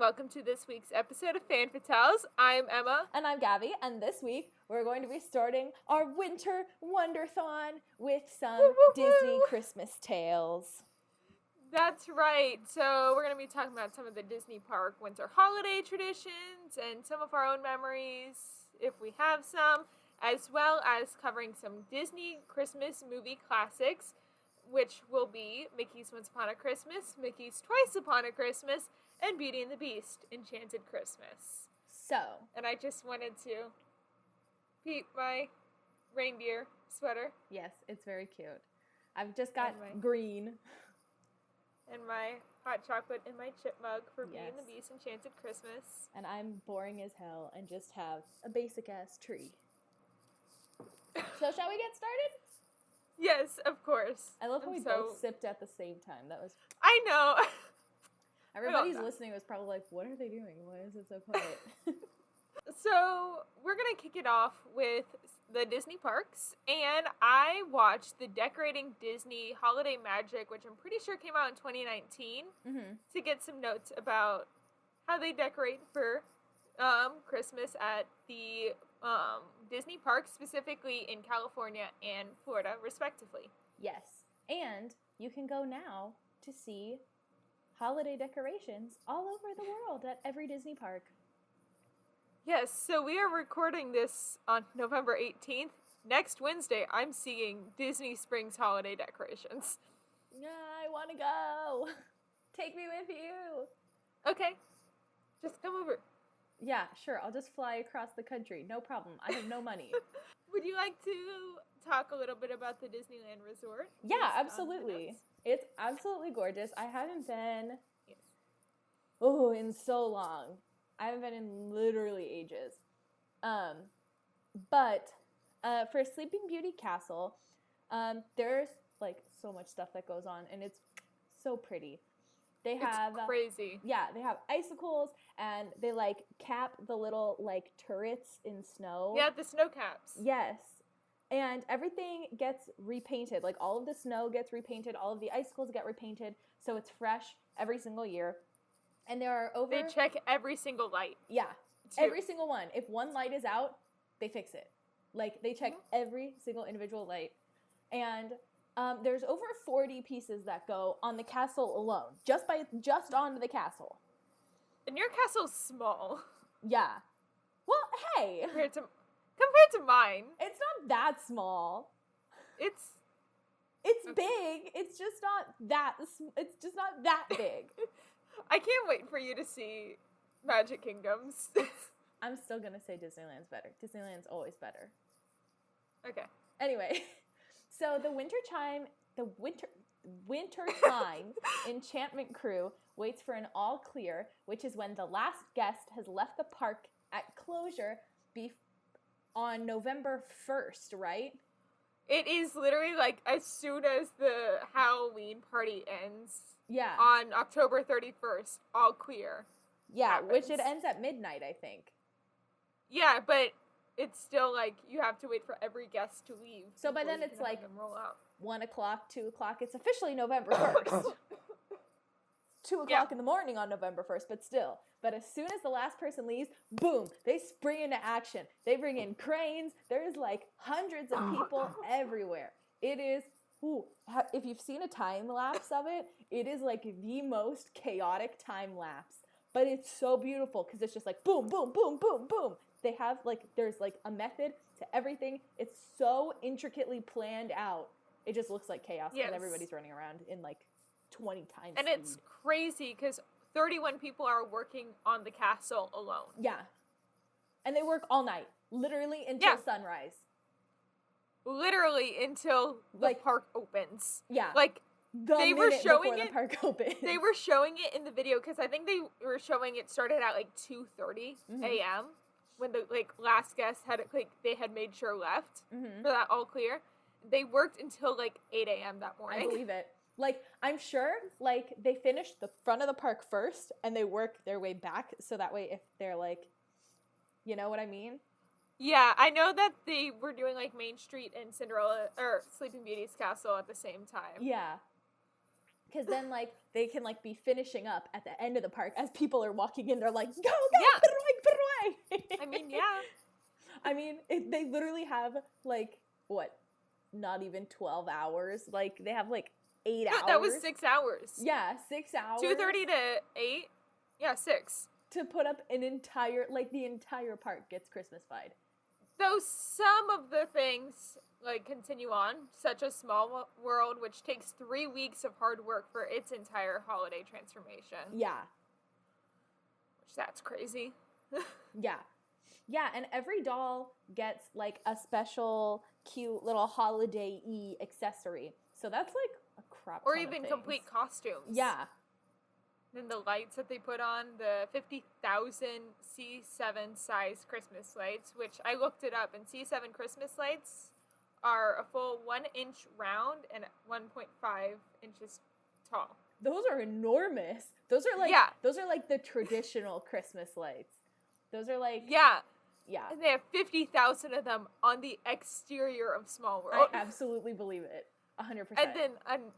welcome to this week's episode of Fan Fatales. I'm Emma. And I'm Gabby, and this week we're going to be starting our winter Wonderthon with some Disney Christmas tales. That's right. So we're going to be talking about some of the Disney Park winter holiday traditions and some of our own memories, if we have some, as well as covering some Disney Christmas movie classics, which will be Mickey's Once Upon a Christmas, Mickey's Twice Upon a Christmas, and Beauty and the Beast, Enchanted Christmas. So. And I just wanted to peep my reindeer sweater. Yes, it's very cute. I've just got green. And my hot chocolate in my chip mug for Beauty and the Beast, Enchanted Christmas. And I'm boring as hell and just have a basic-ass tree. So shall we get started? Yes, of course. I love how we both sipped at the same time. That was... I know. Everybody's listening was probably like, what are they doing? Why is it so quiet? So, we're going to kick it off with the Disney parks. And I watched the Decorating Disney Holiday Magic, which I'm pretty sure came out in 2019, to get some notes about how they decorate for Christmas at the Disney parks, specifically in California and Florida, respectively. Yes. And you can go now to see holiday decorations all over the world at every Disney park. Yes, so we are recording this on November 18th. Next Wednesday, I'm seeing Disney Springs holiday decorations. Yeah, I want to go. Take me with you. Okay, just come over. Yeah, sure. I'll just fly across the country. No problem. I have no money. Would you like to talk a little bit about the Disneyland Resort? Yeah, absolutely. It's absolutely gorgeous. I haven't been, in so long. I haven't been in literally ages. But for Sleeping Beauty Castle, there's like so much stuff that goes on, and it's so pretty. They have crazy. Yeah, they have icicles, and they like cap the little like turrets in snow. Yeah, the snow caps. Yes. And everything gets repainted. Like, all of the snow gets repainted. All of the icicles get repainted. So it's fresh every single year. And there are over... They check every single light. Yeah. Every single one. If one light is out, they fix it. Like, they check every single individual light. And there's over 40 pieces that go on the castle alone. Just onto the castle. And your castle's small. Yeah. Well, hey. Compared to mine. It's not that small. It's big. It's just not that big. I can't wait for you to see Magic Kingdoms. I'm still going to say Disneyland's better. Disneyland's always better. Okay. Anyway, so the wintertime enchantment crew waits for an all clear, which is when the last guest has left the park at closure on November 1st, right? It is literally like as soon as the Halloween party ends. Yeah. On October 31st, all clear. Yeah, happens. Which it ends at midnight, I think. Yeah, but it's still like you have to wait for every guest to leave. So by then it's like roll out. 1 o'clock, 2 o'clock. It's officially November 1st. 2 o'clock in the morning on November 1st, but still. But as soon as the last person leaves, boom, they spring into action. They bring in cranes. There's like hundreds of people everywhere. It is, if you've seen a time lapse of it, it is like the most chaotic time lapse. But it's so beautiful because it's just like boom, boom, boom, boom, boom. They have there's like a method to everything. It's so intricately planned out. It just looks like chaos because everybody's running around in like 20 times and speed. It's crazy because 31 people are working on the castle alone. Yeah. And they work all night. Literally until sunrise. Literally until the park opens. Yeah. Like, they were showing it. The park opened. They were showing it in the video because I think they were showing it started at like 2:30 a.m. when the last guest had they had made sure left for that all clear. They worked until 8 a.m. that morning. I believe it. I'm sure, they finished the front of the park first, and they work their way back, so that way if they're, you know what I mean? Yeah, I know that they were doing, Main Street and Sleeping Beauty's castle at the same time. Yeah. Because then, like, they can, like, be finishing up at the end of the park as people are walking in. They're like, go, Yeah. put it away. I mean, yeah. I mean, they literally have, like, what? Not even 12 hours. Like, they have, like, 8 hours. That was 6 hours. Yeah, 6 hours. 2:30 to 8? Yeah, 6. To put up an entire, like, the entire park gets Christmas-fied. Though some of the things, like, continue on, such as Small World, which takes 3 weeks of hard work for its entire holiday transformation. Yeah. Which, that's crazy. Yeah. Yeah, and every doll gets, like, a special, cute little holiday-y accessory. So that's, like, a crap ton Or of even things. complete costumes. Yeah. Then the lights that they put on, the 50,000 C7 size Christmas lights, which I looked it up, and C7 Christmas lights are a full 1 inch round and 1.5 inches tall. Those are enormous. Those are like the traditional Christmas lights. Those are like Yeah. Yeah. And they have 50,000 of them on the exterior of Small World. I absolutely believe it. 100%. And then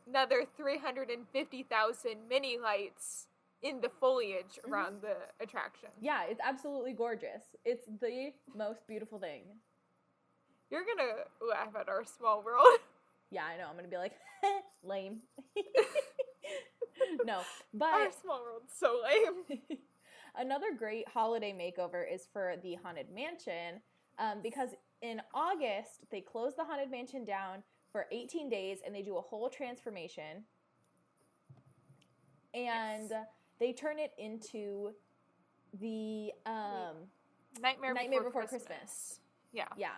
another 350,000 mini lights in the foliage around the attraction. Yeah, it's absolutely gorgeous. It's the most beautiful thing. You're gonna laugh at our Small World. Yeah, I know. I'm gonna be like, lame. No, but Our Small World's so lame. another great holiday makeover is for the Haunted Mansion, because in August they close the Haunted Mansion down for 18 days and they do a whole transformation, and they turn it into the Nightmare Before Christmas. Yeah. Yeah.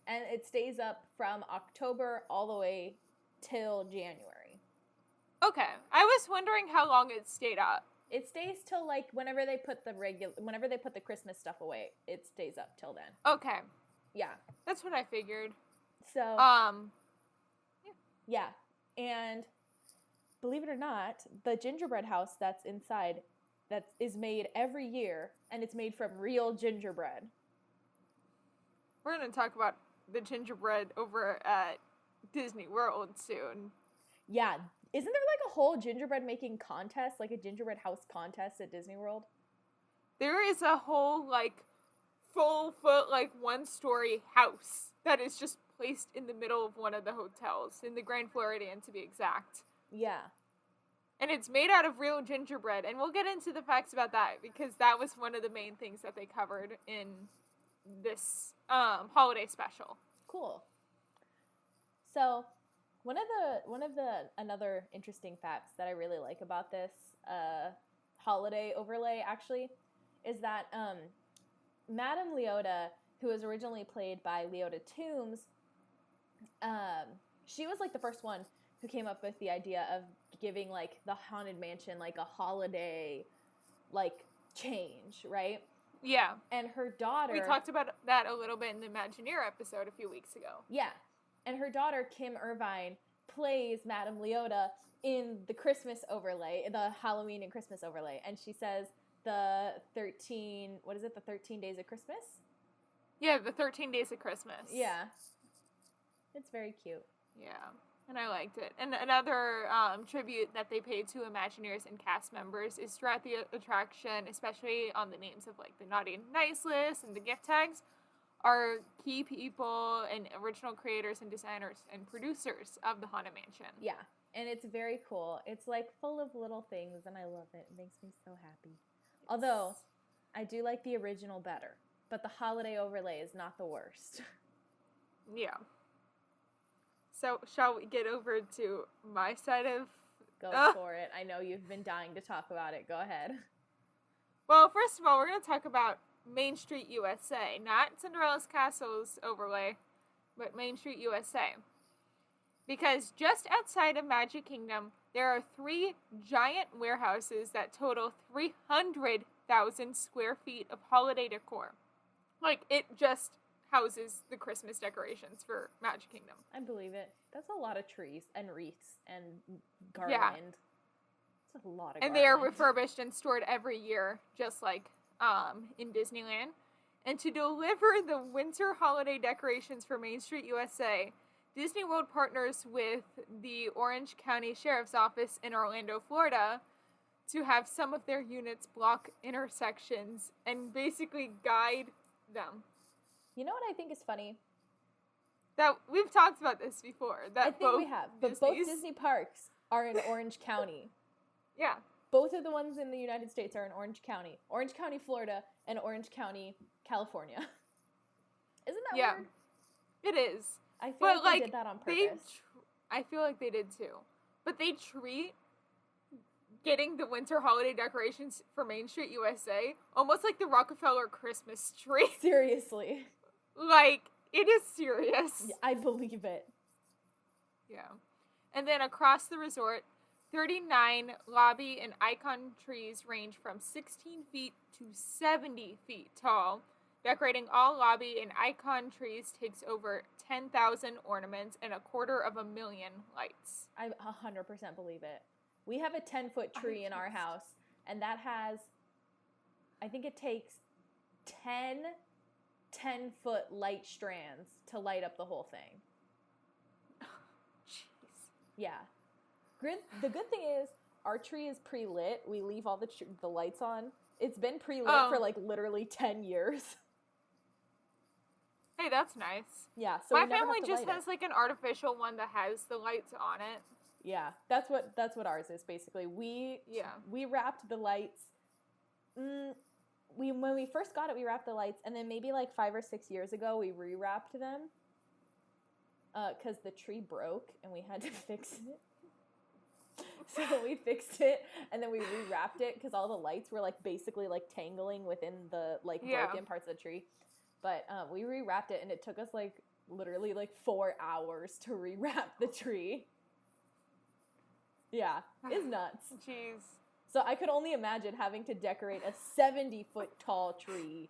And it stays up from October all the way till January. Okay. I was wondering how long it stayed up. It stays till like whenever they put the Christmas stuff away, it stays up till then. Okay. Yeah. That's what I figured. So yeah. And believe it or not, the gingerbread house that's inside that is made every year, and it's made from real gingerbread. We're going to talk about the gingerbread over at Disney World soon. Yeah. Isn't there like a whole gingerbread making contest, like a gingerbread house contest at Disney World? There is a whole, like, full foot, like, 1-story house that is just placed in the middle of one of the hotels, in the Grand Floridian to be exact. Yeah. And it's made out of real gingerbread, and we'll get into the facts about that, because that was one of the main things that they covered in this holiday special. Cool. So, one of the another interesting facts that I really like about this holiday overlay actually is that Madame Leota, who was originally played by Leota Toombs, she was like the first one who came up with the idea of giving like the Haunted Mansion like a holiday like change, right? Yeah. And her daughter... We talked about that a little bit in the Imagineer episode a few weeks ago. Yeah. And her daughter, Kim Irvine, plays Madame Leota in the Christmas overlay, the Halloween and Christmas overlay. And she says the 13 Days of Christmas? Yeah, the 13 Days of Christmas. Yeah. It's very cute. Yeah. And I liked it. And another tribute that they paid to Imagineers and cast members is throughout the attraction, especially on the names of like the Naughty and Nice list and the gift tags, are key people and original creators and designers and producers of the Haunted Mansion. Yeah. And it's very cool. It's like full of little things and I love it. It makes me so happy. Yes. Although, I do like the original better. But the holiday overlay is not the worst. Yeah. So, shall we get over to my side of... Go for it. I know you've been dying to talk about it. Go ahead. Well, first of all, we're going to talk about Main Street USA. Not Cinderella's Castle's overlay, but Main Street USA. Because just outside of Magic Kingdom, there are 3 giant warehouses that total 300,000 square feet of holiday decor. Like, it just houses the Christmas decorations for Magic Kingdom. I believe it. That's a lot of trees and wreaths and garland. Yeah. It's a lot of And they are refurbished and stored every year, just like in Disneyland. And to deliver the winter holiday decorations for Main Street USA, Disney World partners with the Orange County Sheriff's Office in Orlando, Florida, to have some of their units block intersections and basically guide them. You know what I think is funny? That we've talked about this before. That I think we have, but both Disney parks are in Orange County. Yeah. Both of the ones in the United States are in Orange County. Orange County, Florida, and Orange County, California. Isn't that weird? It is. I feel like they did that on purpose. I feel like they did too. But they treat getting the winter holiday decorations for Main Street USA almost like the Rockefeller Christmas tree. Seriously. Like, it is serious. I believe it. Yeah. And then across the resort, 39 lobby and icon trees range from 16 feet to 70 feet tall. Decorating all lobby and icon trees takes over 10,000 ornaments and 250,000 lights. I 100% believe it. We have a 10-foot tree in our house, and that has, I think it takes 10 10-foot light strands to light up the whole thing. Jeez. Yeah. The good thing is, our tree is pre-lit. We leave all the lights on. It's been pre-lit for like literally 10 years. Hey, that's nice. Yeah, so my family just has like an artificial one that has the lights on it. Yeah, that's what ours is basically. We wrapped the lights. When we first got it, we wrapped the lights, and then maybe like 5 or 6 years ago, we rewrapped them. Because the tree broke and we had to fix it. So we fixed it, and then we rewrapped it because all the lights were like basically like tangling within the like broken parts of the tree. But we rewrapped it, and it took us like literally like 4 hours to rewrap the tree. Yeah, it's nuts. Jeez. So I could only imagine having to decorate a 70-foot tall tree.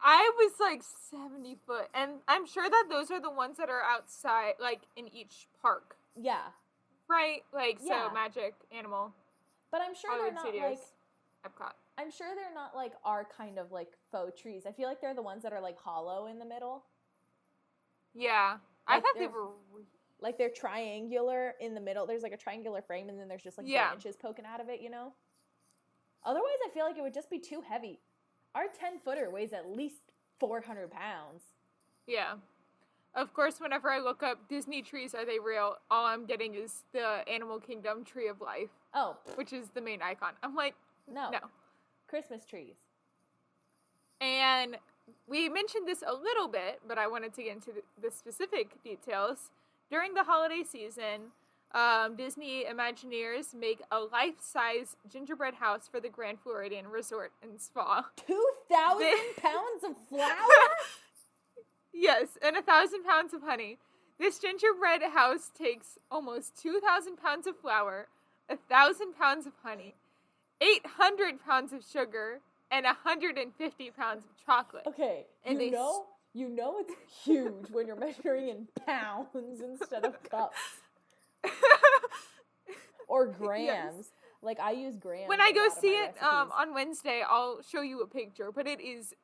I was like 70 foot, and I'm sure that those are the ones that are outside, like in each park. Yeah. Right? Like, so Magic, Animal. But I'm sure they're not Studios, like... Epcot. I'm sure they're not like our kind of like faux trees. I feel like they're the ones that are like hollow in the middle. Yeah. Like I thought they were... Like they're triangular in the middle. There's like a triangular frame, and then there's just like branches poking out of it, you know? Otherwise, I feel like it would just be too heavy. Our 10-footer weighs at least 400 pounds. Yeah. Of course, whenever I look up Disney trees, are they real? All I'm getting is the Animal Kingdom Tree of Life. Oh. Which is the main icon. I'm like, no. Christmas trees. And we mentioned this a little bit, but I wanted to get into the specific details. During the holiday season, Disney Imagineers make a life-size gingerbread house for the Grand Floridian Resort and Spa. 2,000 pounds of flour? Yes, and 1,000 pounds of honey. This gingerbread house takes almost 2,000 pounds of flour, 1,000 pounds of honey, 800 pounds of sugar, and 150 pounds of chocolate. Okay, and you know it's huge when you're measuring in pounds instead of cups. Or grams. Yes. Like, I use grams. When I go see it on Wednesday, I'll show you a picture, but it is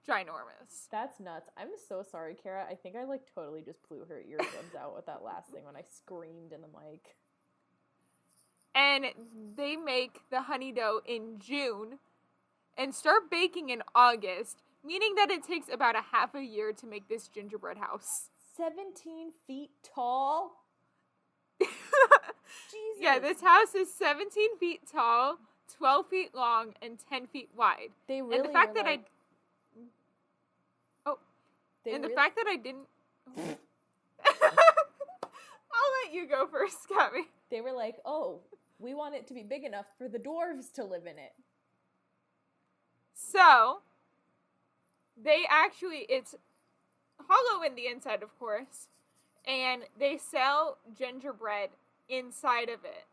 ginormous. That's nuts. I'm so sorry, Kara. I think I, like, totally just blew her eardrums out with that last thing when I screamed in the mic. And they make the honey dough in June and start baking in August, meaning that it takes about a half a year to make this gingerbread house. 17 feet tall? Jesus. Yeah, this house is 17 feet tall, 12 feet long, and 10 feet wide. They really and the fact were that like... the fact that I didn't... I'll let you go first, Gabby. They were like, oh, we want it to be big enough for the dwarves to live in it. So, it's hollow in the inside, of course, and they sell gingerbread inside of it.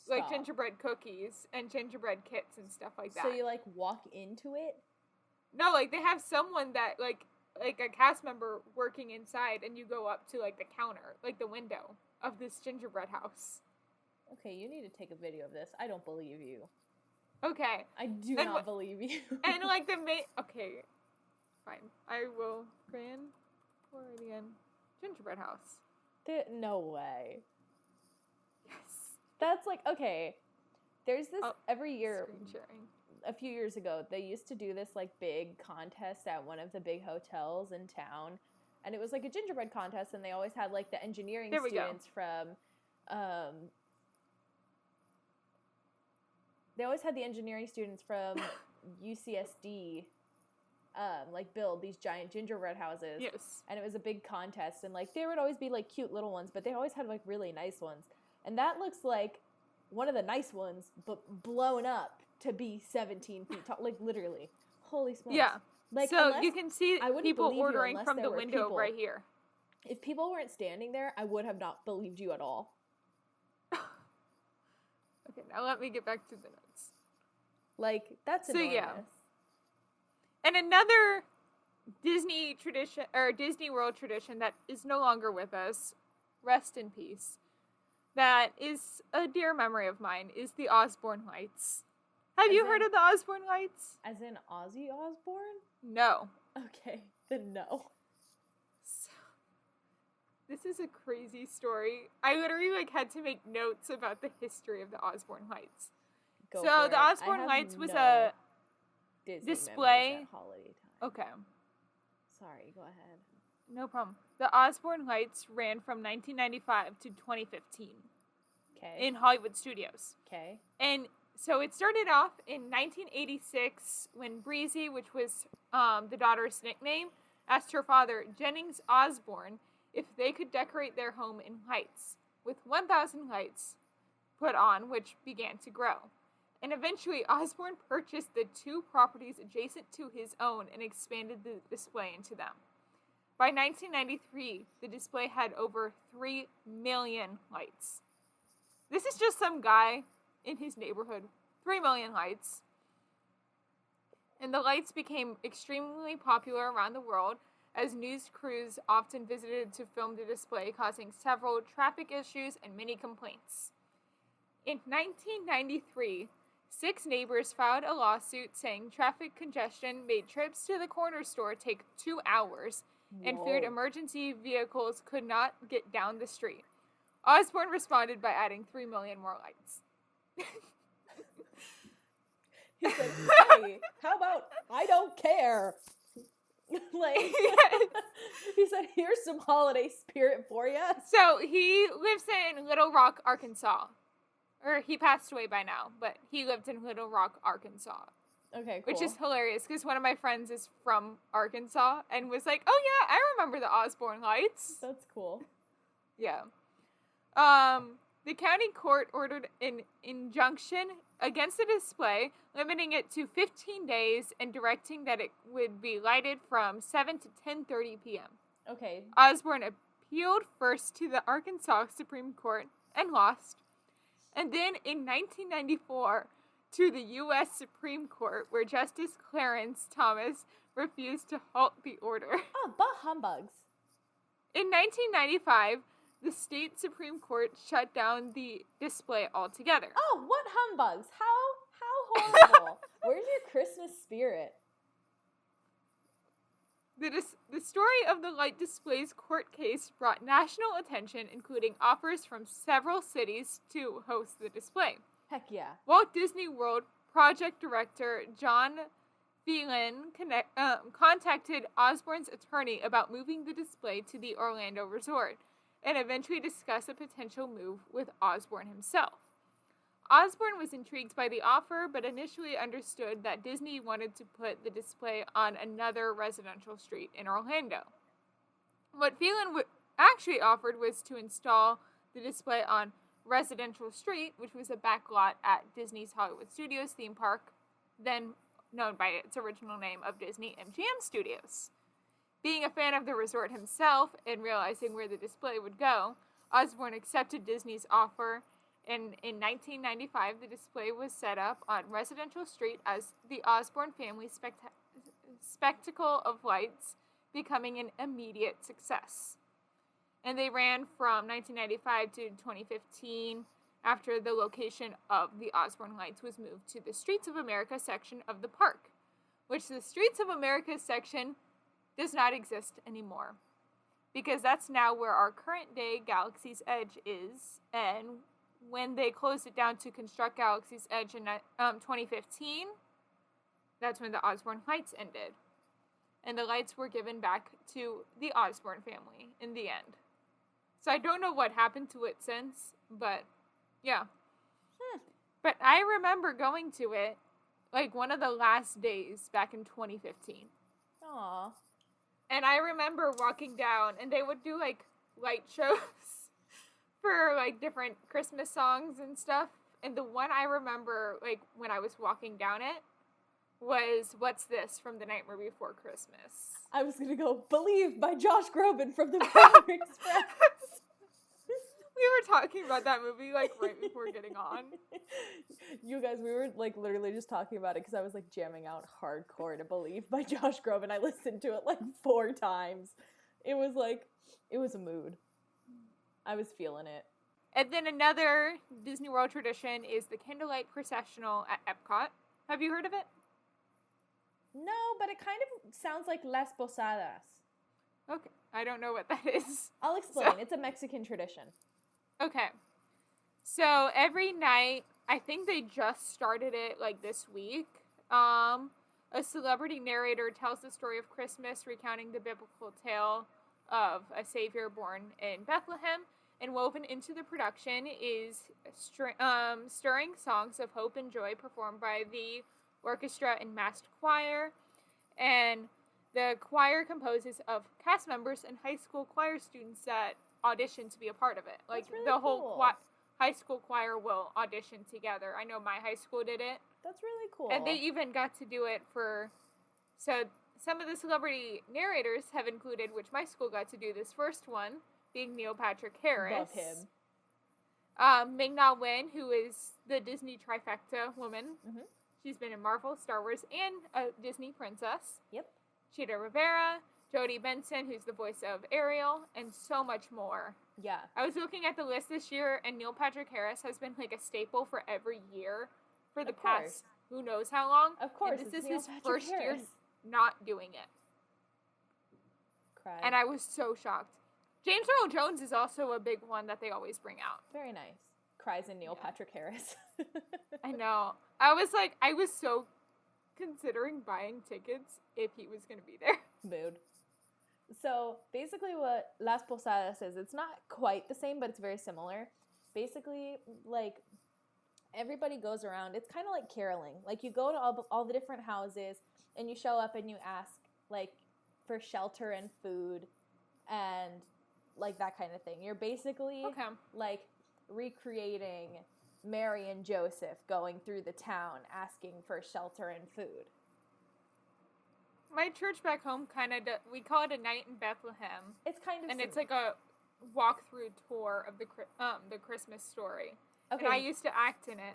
Stop. Like gingerbread cookies and gingerbread kits and stuff like that. So you, like, walk into it? No, like, they have someone that, like a cast member working inside, and you go up to, like, the counter, like, the window of this gingerbread house. Okay, you need to take a video of this. I don't believe you. Okay. I do not believe you. And, like, okay, fine. I will. Grand Floridian gingerbread house. No way. Yes. That's like, okay. There's this every year. Screen sharing. A few years ago, they used to do this like big contest at one of the big hotels in town, and it was like a gingerbread contest, and they always had like the engineering students from they always had the engineering students from UCSD like build these giant gingerbread houses. Yes. And it was a big contest, and like there would always be like cute little ones, but they always had like really nice ones. And that looks like one of the nice ones, but blown up to be 17 feet tall, like literally. Holy smokes. Yeah. Like, so you can see people ordering from the window people. right here. If people weren't standing there, I would have not believed you at all. Okay, now let me get back to the notes. Like, that's enormous. Yeah. And another Disney tradition, or Disney World tradition that is no longer with us, rest in peace, that is a dear memory of mine, is the Osborne Lights. Have you heard of the Osborne Lights? As in Ozzy Osbourne? No. Okay, then no. So, this is a crazy story. I literally had to make notes about the history of the Osborne Lights. The Osborne Lights was a Disney display. At holiday time. Okay. Sorry, go ahead. No problem. The Osborne Lights ran from 1995 to 2015. Okay. In Hollywood studios. Okay. And so it started off in 1986 when Breezy, which was the daughter's nickname, asked her father, Jennings Osborne, if they could decorate their home in lights, with 1,000 lights put on, which began to grow. And eventually, Osborne purchased the 2 properties adjacent to his own and expanded the display into them. By 1993, the display had over 3 million lights. This is just some guy in his neighborhood. 3 million lights. And the lights became extremely popular around the world as news crews often visited to film the display, causing several traffic issues and many complaints. In 1993, 6 neighbors filed a lawsuit saying traffic congestion made trips to the corner store take 2 hours and feared emergency vehicles could not get down the street. Osborne responded by adding 3 million more lights. He said, hey, how about I don't care? Like, he said, here's some holiday spirit for you. So he lives in Little Rock, Arkansas. Or he passed away by now, but he lived in Little Rock, Arkansas. Okay, cool. Which is hilarious because one of my friends is from Arkansas and was like, oh yeah, I remember the Osborne Lights. That's cool. Yeah. The county court ordered an injunction against the display, limiting it to 15 days and directing that it would be lighted from 7 to 10:30 p.m. Okay. Osborne appealed first to the Arkansas Supreme Court and lost, and then in 1994 to the U.S. Supreme Court, where Justice Clarence Thomas refused to halt the order. Oh, bah humbugs. In 1995, the state Supreme Court shut down the display altogether. Oh, what humbugs? How horrible. Where's your Christmas spirit? The story of the light display's court case brought national attention, including offers from several cities to host the display. Heck yeah. Walt Disney World project director John Phelan contacted Osborne's attorney about moving the display to the Orlando resort, and eventually discussed a potential move with Osborne himself. Osborne was intrigued by the offer, but initially understood that Disney wanted to put the display on another residential street in Orlando. What Phelan actually offered was to install the display on Residential Street, which was a back lot at Disney's Hollywood Studios theme park, then known by its original name of Disney MGM Studios. Being a fan of the resort himself and realizing where the display would go, Osborne accepted Disney's offer, and in 1995 the display was set up on Residential Street as the Osborne Family Spectacle of Lights, becoming an immediate success. And they ran from 1995 to 2015 after the location of the Osborne Lights was moved to the Streets of America section of the park, which the Streets of America section does not exist anymore because that's now where our current day Galaxy's Edge is. And when they closed it down to construct Galaxy's Edge in 2015, that's when the Osborne lights ended. And the lights were given back to the Osborne family in the end. So I don't know what happened to it since, but yeah. But I remember going to it, like, one of the last days back in 2015. Aw. And I remember walking down, and they would do, like, light shows for, like, different Christmas songs and stuff. And the one I remember, like, when I was walking down it, was What's This from The Nightmare Before Christmas. I was going to go, Believe by Josh Groban from the Polar Express. We were talking about that movie, like, right before getting on. You guys, we were, like, literally just talking about it because I was, like, jamming out hardcore to Believe by Josh Groban. I listened to it, like, 4 times. It was, like, it was a mood. I was feeling it. And then another Disney World tradition is the Candlelight Processional at Epcot. Have you heard of it? No, but it kind of sounds like Las Posadas. Okay, I don't know what that is. I'll explain. It's a Mexican tradition. Okay. So every night, I think they just started it like this week. A celebrity narrator tells the story of Christmas, recounting the biblical tale of a savior born in Bethlehem. And woven into the production is stirring songs of hope and joy performed by the orchestra and massed choir. And the choir composes of cast members and high school choir students that audition to be a part of it. Like, really the whole cool. high school choir will audition together. I know my high school did it. That's really cool. And they even got to do it for... So, some of the celebrity narrators have included, which my school got to do this first one, being Neil Patrick Harris. Love him. Ming-Na Wen, who is the Disney trifecta woman. Mm-hmm. She's been in Marvel, Star Wars, and a Disney princess. Yep. Cheetah Rivera, Jodie Benson, who's the voice of Ariel, and so much more. Yeah. I was looking at the list this year, and Neil Patrick Harris has been, like, a staple for every year for the past who knows how long. Of course. And this is Neil his Patrick first year Harris. not doing it. Cried. And I was so shocked. James Earl Jones is also a big one that they always bring out. Very nice. Cries in Neil Patrick Harris. I know. I was so considering buying tickets if he was going to be there. Mood. So, basically what Las Posadas is, it's not quite the same, but it's very similar. Basically, like, everybody goes around. It's kind of like caroling. Like, you go to all the different houses, and you show up and you ask, like, for shelter and food, and, like, that kind of thing. You're basically, like, recreating Mary and Joseph going through the town asking for shelter and food. My church back home we call it a night in Bethlehem. It's kind of... And it's like a walkthrough tour of the Christmas story. Okay. And I used to act in it.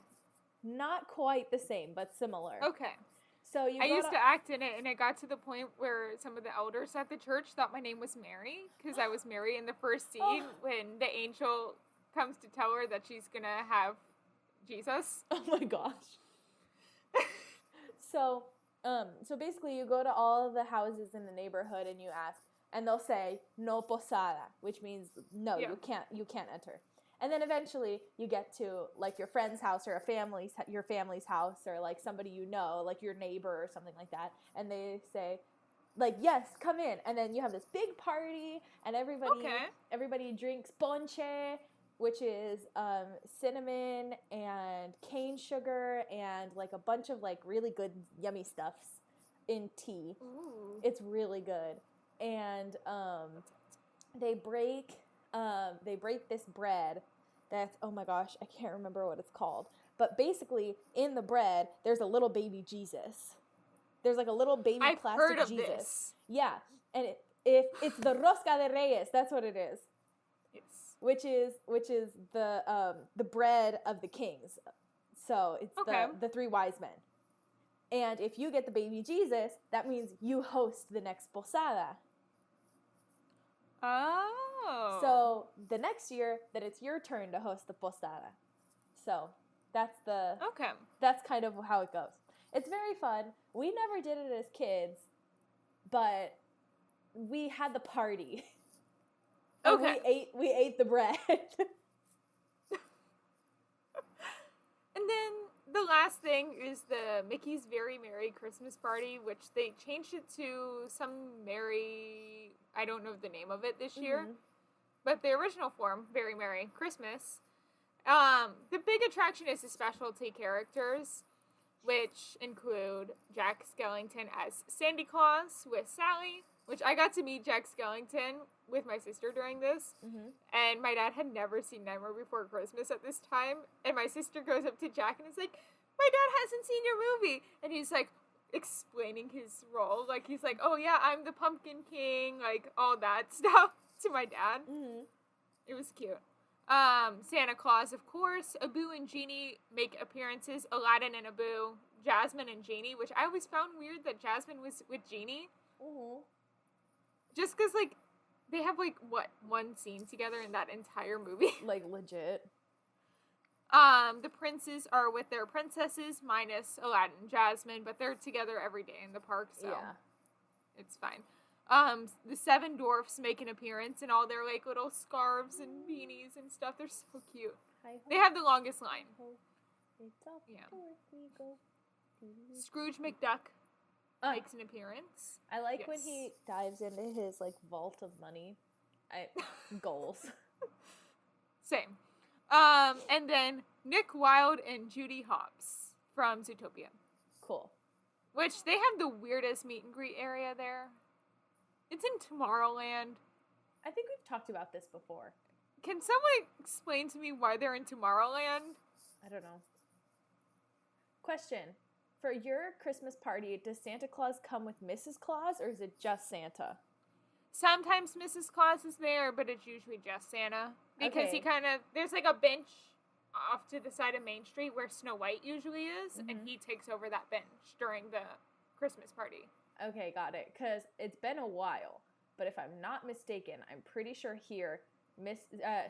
Not quite the same, but similar. Okay. So I used to act in it, and it got to the point where some of the elders at the church thought my name was Mary, because I was Mary in the first scene when the angel comes to tell her that she's going to have Jesus. Oh my gosh. So basically you go to all of the houses in the neighborhood and you ask, and they'll say, no posada, which means no, you can't enter. And then eventually you get to, like, your friend's house or your family's house, or, like, somebody you know, like your neighbor or something like that, and they say, like, yes, come in. And then you have this big party, and everybody drinks ponche, which is cinnamon and cane sugar and, like, a bunch of, like, really good yummy stuffs in tea. Ooh. It's really good. And they break this bread that's, oh my gosh, I can't remember what it's called. But basically, in the bread, there's a little baby Jesus. There's, like, a little baby plastic heard of Jesus. This. Yeah. And it's the Rosca de Reyes. That's what it is. Yes. Which is the bread of the kings. So it's the 3 wise men. And if you get the baby Jesus, that means you host the next posada. Oh. So the next year, that it's your turn to host the posada. So that's kind of how it goes. It's very fun. We never did it as kids, but we had the party. Okay. we ate the bread. And then the last thing is the Mickey's Very Merry Christmas Party, which they changed it to some merry, I don't know the name of it this year, but the original form, Very Merry Christmas. The big attraction is the specialty characters, which include Jack Skellington as Sandy Claus with Sally, which I got to meet Jack Skellington with my sister during this, and my dad had never seen Nightmare Before Christmas at this time, and my sister goes up to Jack and is like, my dad hasn't seen your movie, and he's like, explaining his role, like, he's like, oh yeah, I'm the Pumpkin King, like, all that stuff to my dad. It was cute. Santa Claus, of course. Abu and Genie make appearances. Aladdin and Abu, Jasmine and Genie, which I always found weird that Jasmine was with Genie. Just because, like, they have, like, what, one scene together in that entire movie? Like, legit. The princes are with their princesses, minus Aladdin and Jasmine, but they're together every day in the park, so it's fine. The seven dwarfs make an appearance in all their, like, little scarves and beanies and stuff. They're so cute. They have the longest line. Scrooge McDuck makes an appearance. I like when he dives into his, like, vault of money. Goals. Same. And then Nick Wilde and Judy Hopps from Zootopia. Cool. Which, they have the weirdest meet and greet area there. It's in Tomorrowland. I think we've talked about this before. Can someone explain to me why they're in Tomorrowland? I don't know. Question. For your Christmas party, does Santa Claus come with Mrs. Claus, or is it just Santa? Sometimes Mrs. Claus is there, but it's usually just Santa. Because he kind of... There's, like, a bench off to the side of Main Street where Snow White usually is, and he takes over that bench during the Christmas party. Okay, got it. Because it's been a while, but if I'm not mistaken, I'm pretty sure here,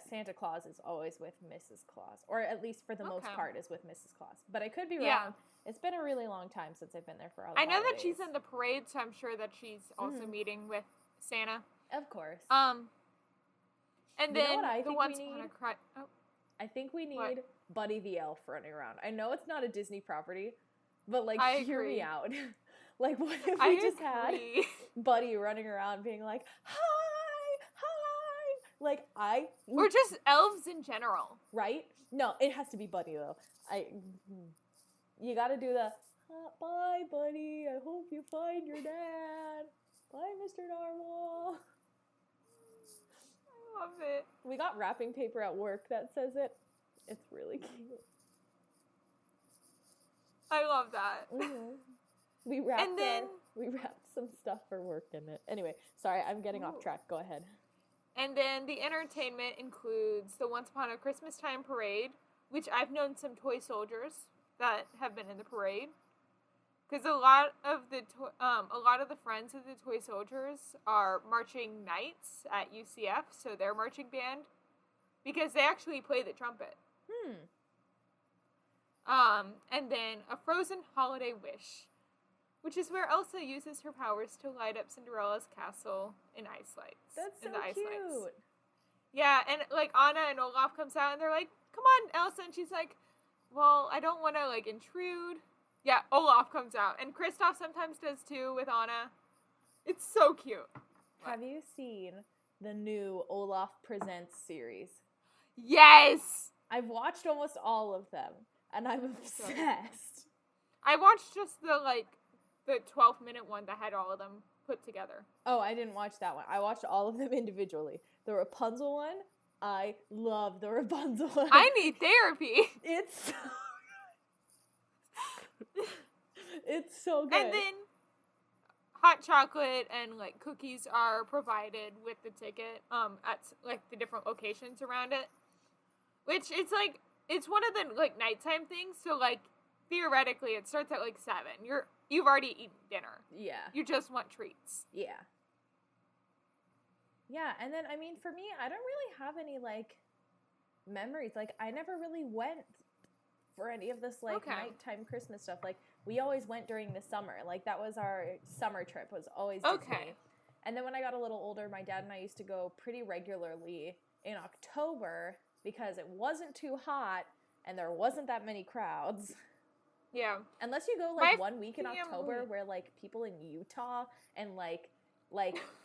Santa Claus is always with Mrs. Claus. Or at least for the most part is with Mrs. Claus. But I could be wrong. It's been a really long time since I've been there for all the I know holidays. that she's in the parade, so I'm sure that she's also meeting with Santa. Of course. And then I think we need Buddy the Elf running around. I know it's not a Disney property, but, like, hear me out. Like, what if we just had Buddy running around being like, hi! Like, Or just elves in general. Right? No, it has to be Buddy, though. You gotta do the, bye, Buddy, I hope you find your dad. Bye, Mr. Narwhal. I love it. We got wrapping paper at work that says it. It's really cute. I love that. We wrapped some stuff for work in it. Anyway, sorry, I'm getting off track. Go ahead. And then the entertainment includes the Once Upon a Christmas Time parade, which I've known some toy soldiers that have been in the parade. Because a lot of the friends of the toy soldiers are marching knights at UCF, so they're marching band, because they actually play the trumpet. And then a Frozen Holiday Wish, which is where Elsa uses her powers to light up Cinderella's castle in ice lights. That's so cute. Yeah, and, like, Anna and Olaf comes out, and they're like, come on, Elsa, and she's like, well, I don't want to, like, intrude. Yeah, Olaf comes out, and Kristoff sometimes does, too, with Anna. It's so cute. Have you seen the new Olaf Presents series? Yes! I've watched almost all of them, and I'm obsessed. I watched just the 12-minute one that had all of them put together. Oh, I didn't watch that one. I watched all of them individually. The Rapunzel one, I love the Rapunzel one. I need therapy. It's so good. And then hot chocolate and, like, cookies are provided with the ticket at, like, the different locations around it. Which, it's one of the, like, nighttime things, so, like, theoretically, it starts at, like, 7. You've already eaten dinner. Yeah. You just want treats. Yeah. Yeah, and then, I mean, for me, I don't really have any, like, memories. Like, I never really went for any of this, like, nighttime Christmas stuff. Like, we always went during the summer. Like, that was our summer trip, was always Disney. And then when I got a little older, my dad and I used to go pretty regularly in October because it wasn't too hot and there wasn't that many crowds. Yeah. Unless you go like 1 week in October where like people in Utah and like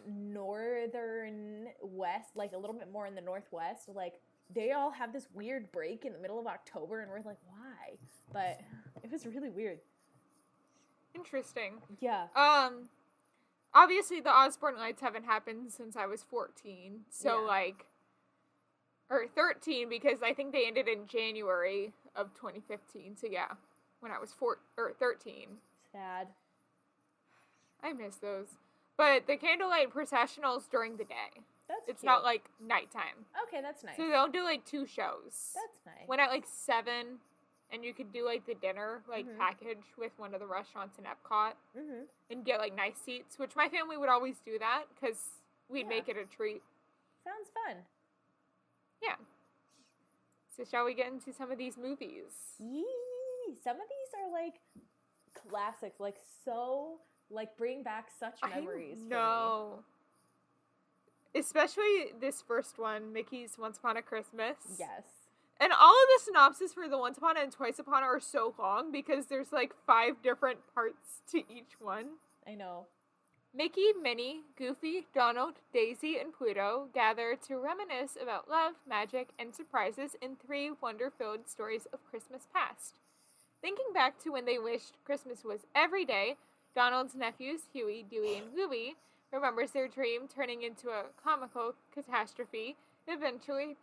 northern west, like a little bit more in the northwest, like they all have this weird break in the middle of October and we're like, why? But it was really weird. Interesting. Yeah. Obviously the Osborne Lights haven't happened since I was 14. So like, or 13, because I think they ended in January of 2015. So yeah, when I was 13. Sad. I miss those. But the candlelight processional's during the day. It's cute. Not like nighttime. Okay, that's nice. So they'll do like 2 shows. That's nice. When at like 7, and you could do like the dinner package with one of the restaurants in Epcot and get like nice seats, which my family would always do that because we'd make it a treat. Sounds fun. Yeah. So shall we get into some of these movies? Yee! Some of these are like classics, like so, like bring back such memories. No. Especially this first one, Mickey's Once Upon a Christmas. Yes. And all of the synopsis for the Once Upon and Twice Upon are so long because there's like 5 different parts to each one. I know. Mickey, Minnie, Goofy, Donald, Daisy, and Pluto gather to reminisce about love, magic, and surprises in 3 wonder-filled stories of Christmas past. Thinking back to when they wished Christmas was every day, Donald's nephews, Huey, Dewey, and Louie, remembers their dream turning into a comical catastrophe, eventually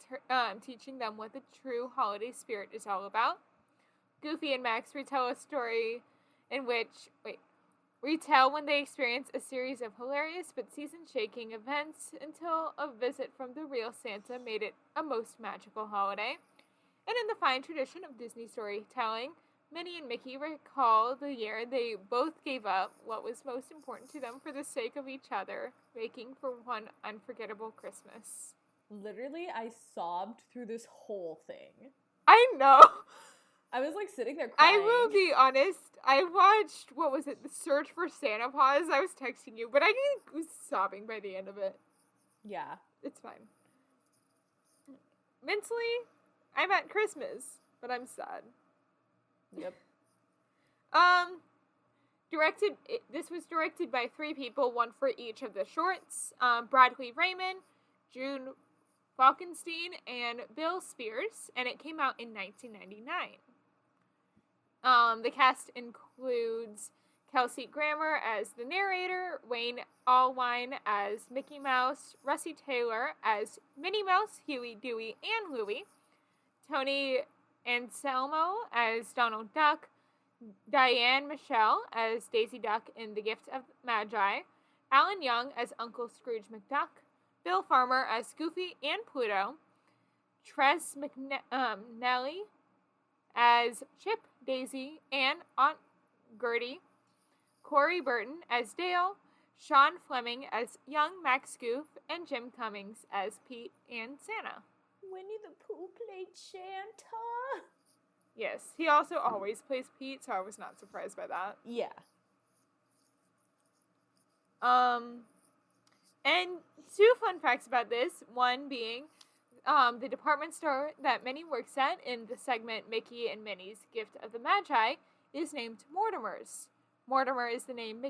teaching them what the true holiday spirit is all about. Goofy and Max retell a story in which, retell when they experience a series of hilarious but season-shaking events until a visit from the real Santa made it a most magical holiday. And in the fine tradition of Disney storytelling, Minnie and Mickey recall the year they both gave up what was most important to them for the sake of each other, making for one unforgettable Christmas. Literally, I sobbed through this whole thing. I know. I was like sitting there crying. I will be honest. I watched, The Search for Santa Paws. I was texting you, but I was sobbing by the end of it. Yeah. It's fine. Mentally, I'm at Christmas, but I'm sad. Yep. This was directed by 3 people, one for each of the shorts. Bradley Raymond, June Falkenstein, and Bill Spears, and it came out in 1999. The cast includes Kelsey Grammer as the narrator, Wayne Allwine as Mickey Mouse, Russie Taylor as Minnie Mouse, Huey, Dewey, and Louie, Tony Anselmo as Donald Duck, Diane Michelle as Daisy Duck in The Gift of Magi, Alan Young as Uncle Scrooge McDuck, Bill Farmer as Goofy and Pluto, Tress McNally as Chip, Daisy, and Aunt Gertie, Corey Burton as Dale, Sean Fleming as young Max Goof, and Jim Cummings as Pete and Santa. Winnie the Pooh played Santa. Yes, he also always plays Pete, so I was not surprised by that. Yeah. And 2 fun facts about this. One being, the department store that Minnie works at in the segment Mickey and Minnie's Gift of the Magi is named Mortimer's. Mortimer is the name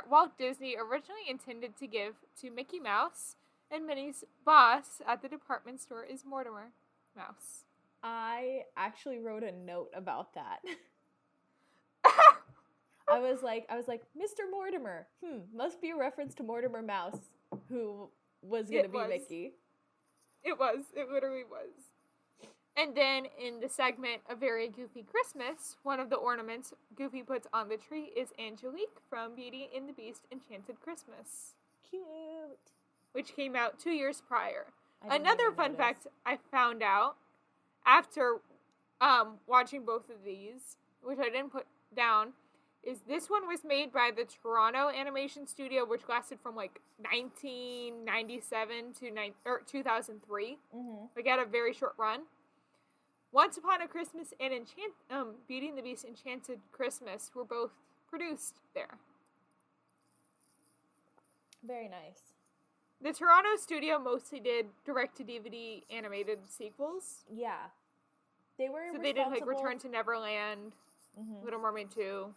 Walt Disney originally intended to give to Mickey Mouse, and Minnie's boss at the department store is Mortimer Mouse. I actually wrote a note about that. I was like, Mr. Mortimer. Must be a reference to Mortimer Mouse, who was going to be Mickey. It was. It literally was. And then in the segment A Very Goofy Christmas, one of the ornaments Goofy puts on the tree is Angelique from Beauty and the Beast Enchanted Christmas. Cute. Which came out 2 years prior. Another fun fact I found out after watching both of these, which I didn't put down, is this one was made by the Toronto Animation Studio, which lasted from like 1997 to 2003. Like had a very short run. Once Upon a Christmas and Beauty and the Beast Enchanted Christmas were both produced there. Very nice. The Toronto studio mostly did direct-to-DVD animated sequels. Yeah. They were So they did, like, Return to Neverland, Little Mermaid 2.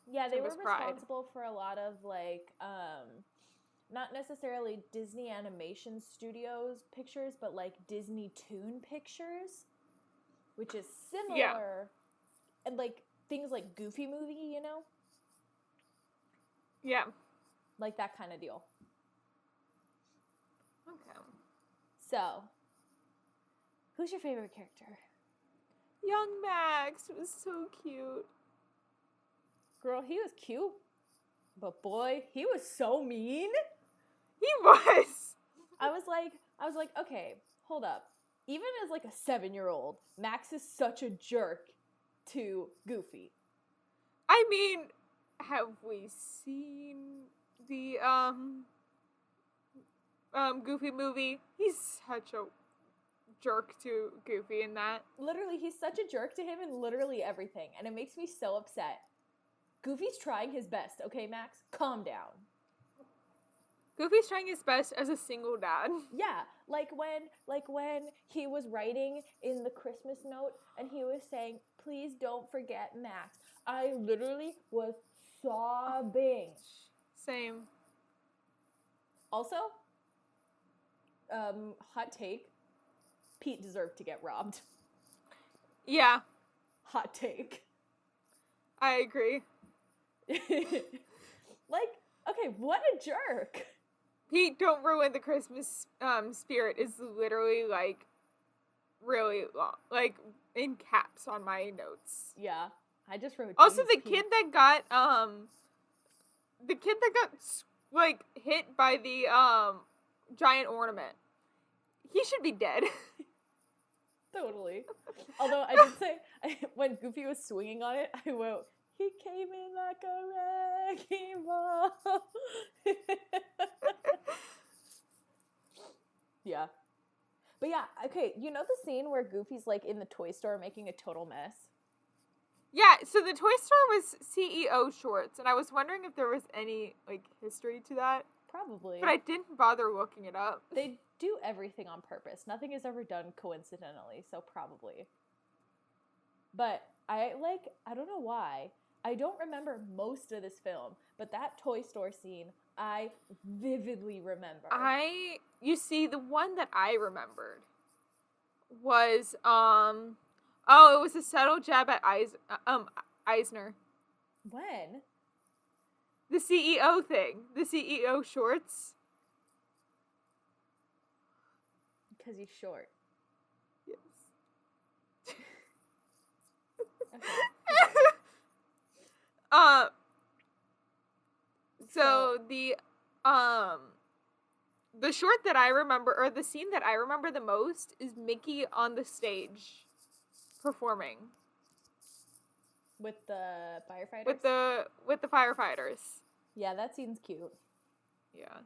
Yeah, they were Tempest Pride. responsible for a lot of, like, not necessarily Disney Animation Studios pictures, but, like, Disney Toon Pictures, which is similar. Yeah. And, like, things like Goofy Movie, you know? Yeah. Like that kind of deal. Okay. So, who's your favorite character? Young Max was so cute. Girl, he was cute. But boy, he was so mean. He was. I was like, okay, hold up. Even as like a 7-year-old, Max is such a jerk to Goofy. I mean, have we seen the Goofy movie? He's such a jerk to Goofy in that. Literally, he's such a jerk to him in literally everything, and it makes me so upset. Goofy's trying his best, okay, Max? Calm down. Goofy's trying his best as a single dad. Yeah, like when he was writing in the Christmas note and he was saying, "Please don't forget Max." I literally was sobbing. Same. Also, hot take, Pete deserved to get robbed. Yeah. Hot take. I agree. Like, okay, what a jerk. Pete, don't ruin the Christmas spirit is literally, like, really long. Like, in caps on my notes. Yeah, I just wrote. Also, the kid that got, like, hit by the, giant ornament. He should be dead. Totally. Although I did say, when Goofy was swinging on it, I wrote, "He came in like a wrecking ball." Yeah. But yeah, okay, you know the scene where Goofy's like in the toy store making a total mess? Yeah, so the toy store was CEO Shorts, and I was wondering if there was any, like, history to that. Probably. But I didn't bother looking it up. They do everything on purpose. Nothing is ever done coincidentally, so probably. But I don't know why. I don't remember most of this film, but that toy store scene, I vividly remember. You see, the one that I remembered was, it was a subtle jab at Eisner. When? The CEO thing. The CEO Shorts. Because he's short. Yes. Okay. So the short that I remember, or the scene that I remember the most, is Mickey on the stage performing with the firefighters. With the firefighters. Yeah, that scene's cute. Yeah.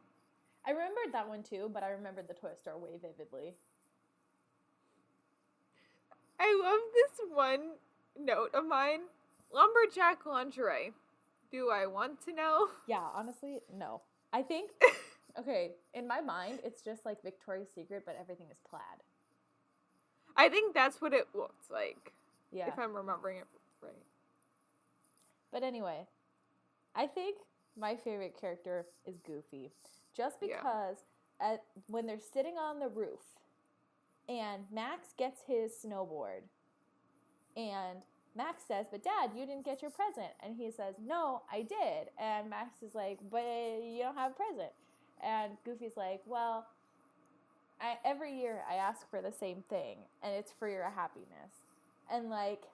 I remembered that one too, but I remembered the toy store way vividly. I love this one note of mine. Lumberjack lingerie. Do I want to know? Yeah, honestly, no. I think, okay, in my mind, it's just like Victoria's Secret, but everything is plaid. I think that's what it looks like. Yeah. If I'm remembering it right. But anyway, I think my favorite character is Goofy. Just because when they're sitting on the roof and Max gets his snowboard and Max says, "But Dad, you didn't get your present." And he says, "No, I did." And Max is like, "But you don't have a present." And Goofy's like, "Well, every year I ask for the same thing, and it's for your happiness." And like,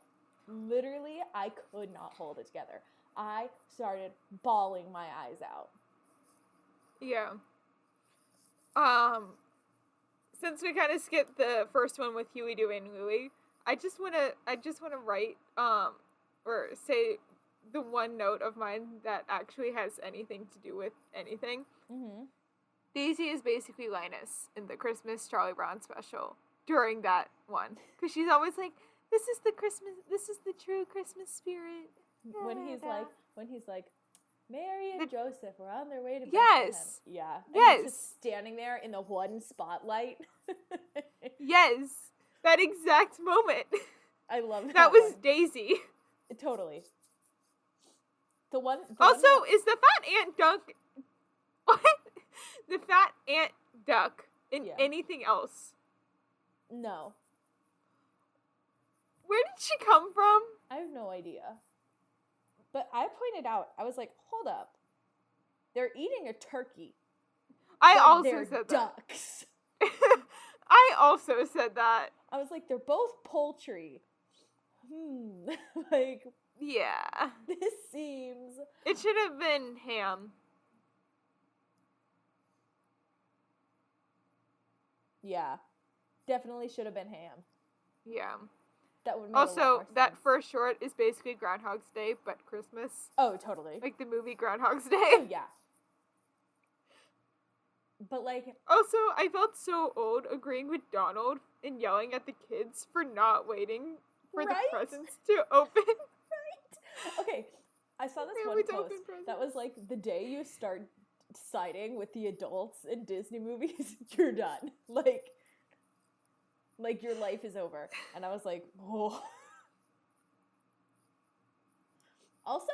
literally, I could not hold it together. I started bawling my eyes out. Yeah. Since we kind of skipped the first one with Huey, Dewey, and Louie, I just wanna write or say the one note of mine that actually has anything to do with anything. Mm-hmm. Daisy is basically Linus in the Christmas Charlie Brown special during that one, because she's always like, this is the true Christmas spirit. When he's like, Mary and Joseph were on their way to Bethlehem. Yes. Yeah. And Yes. he's just standing there in the one spotlight. Yes. That exact moment. I love that. That was one. Daisy. Totally. The one. Also, is the fat ant duck... What? The fat ant duck in anything else? No. Where did she come from? I have no idea. But I pointed out, I was like, hold up. They're eating a turkey. I also they're said ducks. that. I also said that. I was like, they're both poultry. Like, yeah. This seems... It should have been ham. Yeah. Definitely should have been ham. Yeah. That would make also, that first short is basically Groundhog's Day, but Christmas. Oh, totally. Like the movie Groundhog's Day. Oh, yeah. But, like... Also, I felt so old agreeing with Donald and yelling at the kids for not waiting for the presents to open. Right? Okay, I saw this one post that was like, the day you start siding with the adults in Disney movies, you're done. Like your life is over. And I was like, oh. Also,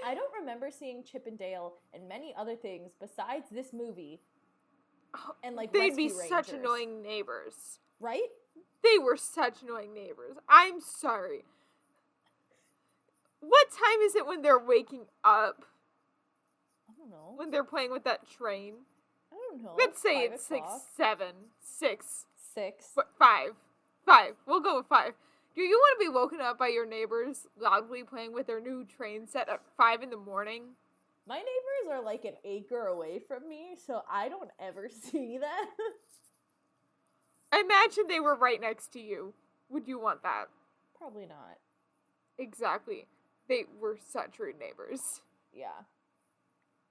I don't remember seeing Chip and Dale and many other things besides this movie. And like they'd be Rescue such Rangers. annoying neighbors. Right? They were such annoying neighbors. I'm sorry. What time is it when they're waking up? I don't know. When they're playing with that train? I don't know. Let's say it's 6, 7, 6. 6. 5. 5. We'll go with 5. Do you want to be woken up by your neighbors loudly playing with their new train set at 5 in the morning? My neighbors are like an acre away from me, so I don't ever see them. I imagine they were right next to you. Would you want that? Probably not. Exactly. They were such rude neighbors. Yeah.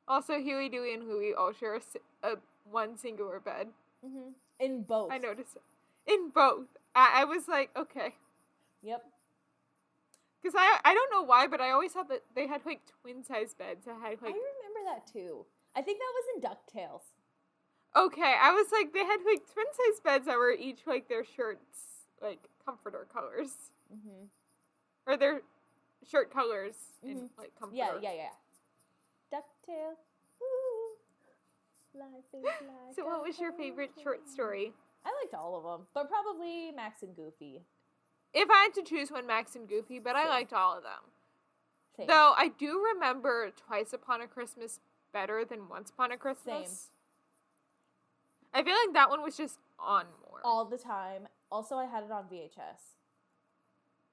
Also, Huey, Dewey, and Louie all share a one singular bed. Mm-hmm. In both. I noticed it. In both. I was like, okay. Yep. Because I don't know why, but I always thought that they had, like, twin-size beds. I remember that, too. I think that was in DuckTales. Okay, I was like, they had, like, twin-size beds that were each, like, their shirts, like, comforter colors. Mm-hmm. Or their shirt colors in, like, comforter. Yeah. DuckTales. Ooh. Life is like So what was your favorite short story? I liked all of them, but probably Max and Goofy. If I had to choose one, Max and Goofy, but I liked all of them. Same. Though I do remember Twice Upon a Christmas better than Once Upon a Christmas. Same. I feel like that one was just on more. All the time. Also, I had it on VHS.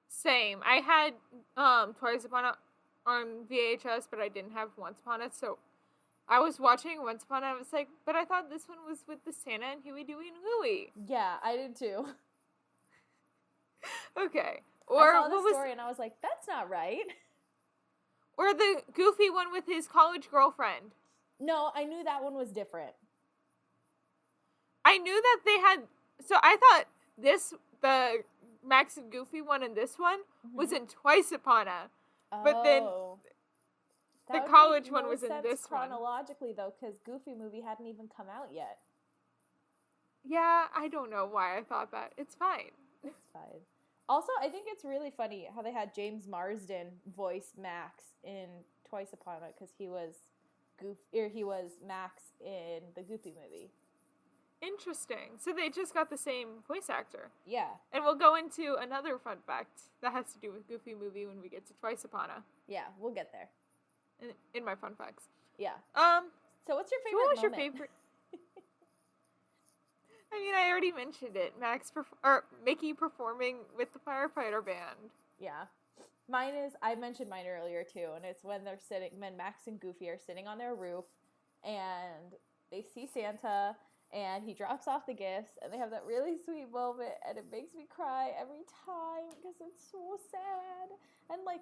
Same. I had Twice Upon on VHS, but I didn't have Once Upon it, so I was watching Once Upon it, I was like, but I thought this one was with the Santa and Huey, Dewey, and Louie. Yeah, I did too. Okay. Or I saw the story and I was like, that's not right. Or the Goofy one with his college girlfriend. No, I knew that one was different. I knew that they had... So I thought the Max and Goofy one and this one was in Twice Upon a. But then the college one was in this one. Chronologically, though, because Goofy movie hadn't even come out yet. Yeah, I don't know why I thought that. It's fine. It's fine. Also, I think it's really funny how they had James Marsden voice Max in Twice Upon a, because he was Max in the Goofy movie. Interesting. So they just got the same voice actor. Yeah. And we'll go into another fun fact that has to do with Goofy movie when we get to Twice Upon a. Yeah, we'll get there. In my fun facts. Yeah. So what's your favorite what was moment? your favorite? I mean, I already mentioned it. Mickey performing with the firefighter band. Yeah. I mentioned mine earlier too, and it's when Max and Goofy are sitting on their roof, and they see Santa, and he drops off the gifts, and they have that really sweet moment, and it makes me cry every time, because it's so sad. And not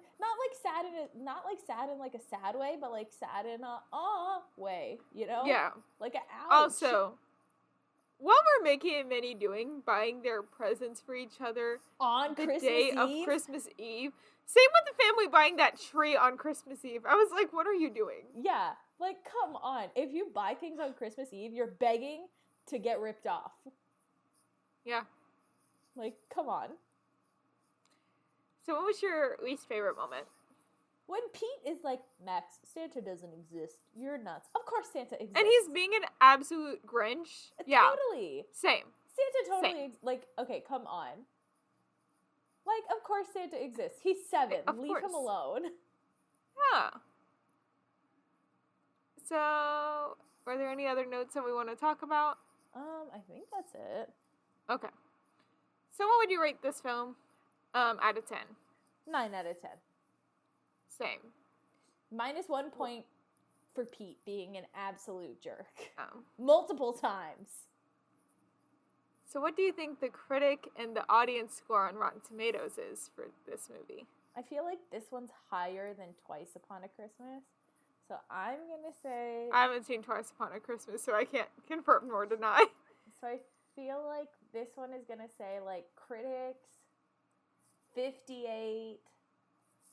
sad in like a sad way, but like sad in a way, you know? Yeah. Like a ouch. Also, what were Mickey and Minnie doing? Buying their presents for each other On the Christmas day Eve? of Christmas Eve. Same with the family buying that tree on Christmas Eve. I was like, what are you doing? Yeah, like, come on. If you buy things on Christmas Eve, you're begging to get ripped off. Yeah. Like, come on. So what was your least favorite moment? When Pete is like, Max, Santa doesn't exist. You're nuts. Of course Santa exists. And he's being an absolute Grinch. Yeah. Totally. Same. Santa totally, like, okay, come on. Like, of course Santa exists. He's 7. Leave him alone. Yeah. So, are there any other notes that we want to talk about? I think that's it. Okay. So what would you rate this film out of 10? 9 out of 10. Same. Minus 1 point for Pete being an absolute jerk. Oh. Multiple times. So what do you think the critic and the audience score on Rotten Tomatoes is for this movie? I feel like this one's higher than Twice Upon a Christmas. So I'm going to say... I haven't seen Twice Upon a Christmas, so I can't confirm nor deny. So I feel like this one is going to say, like, critics, 58,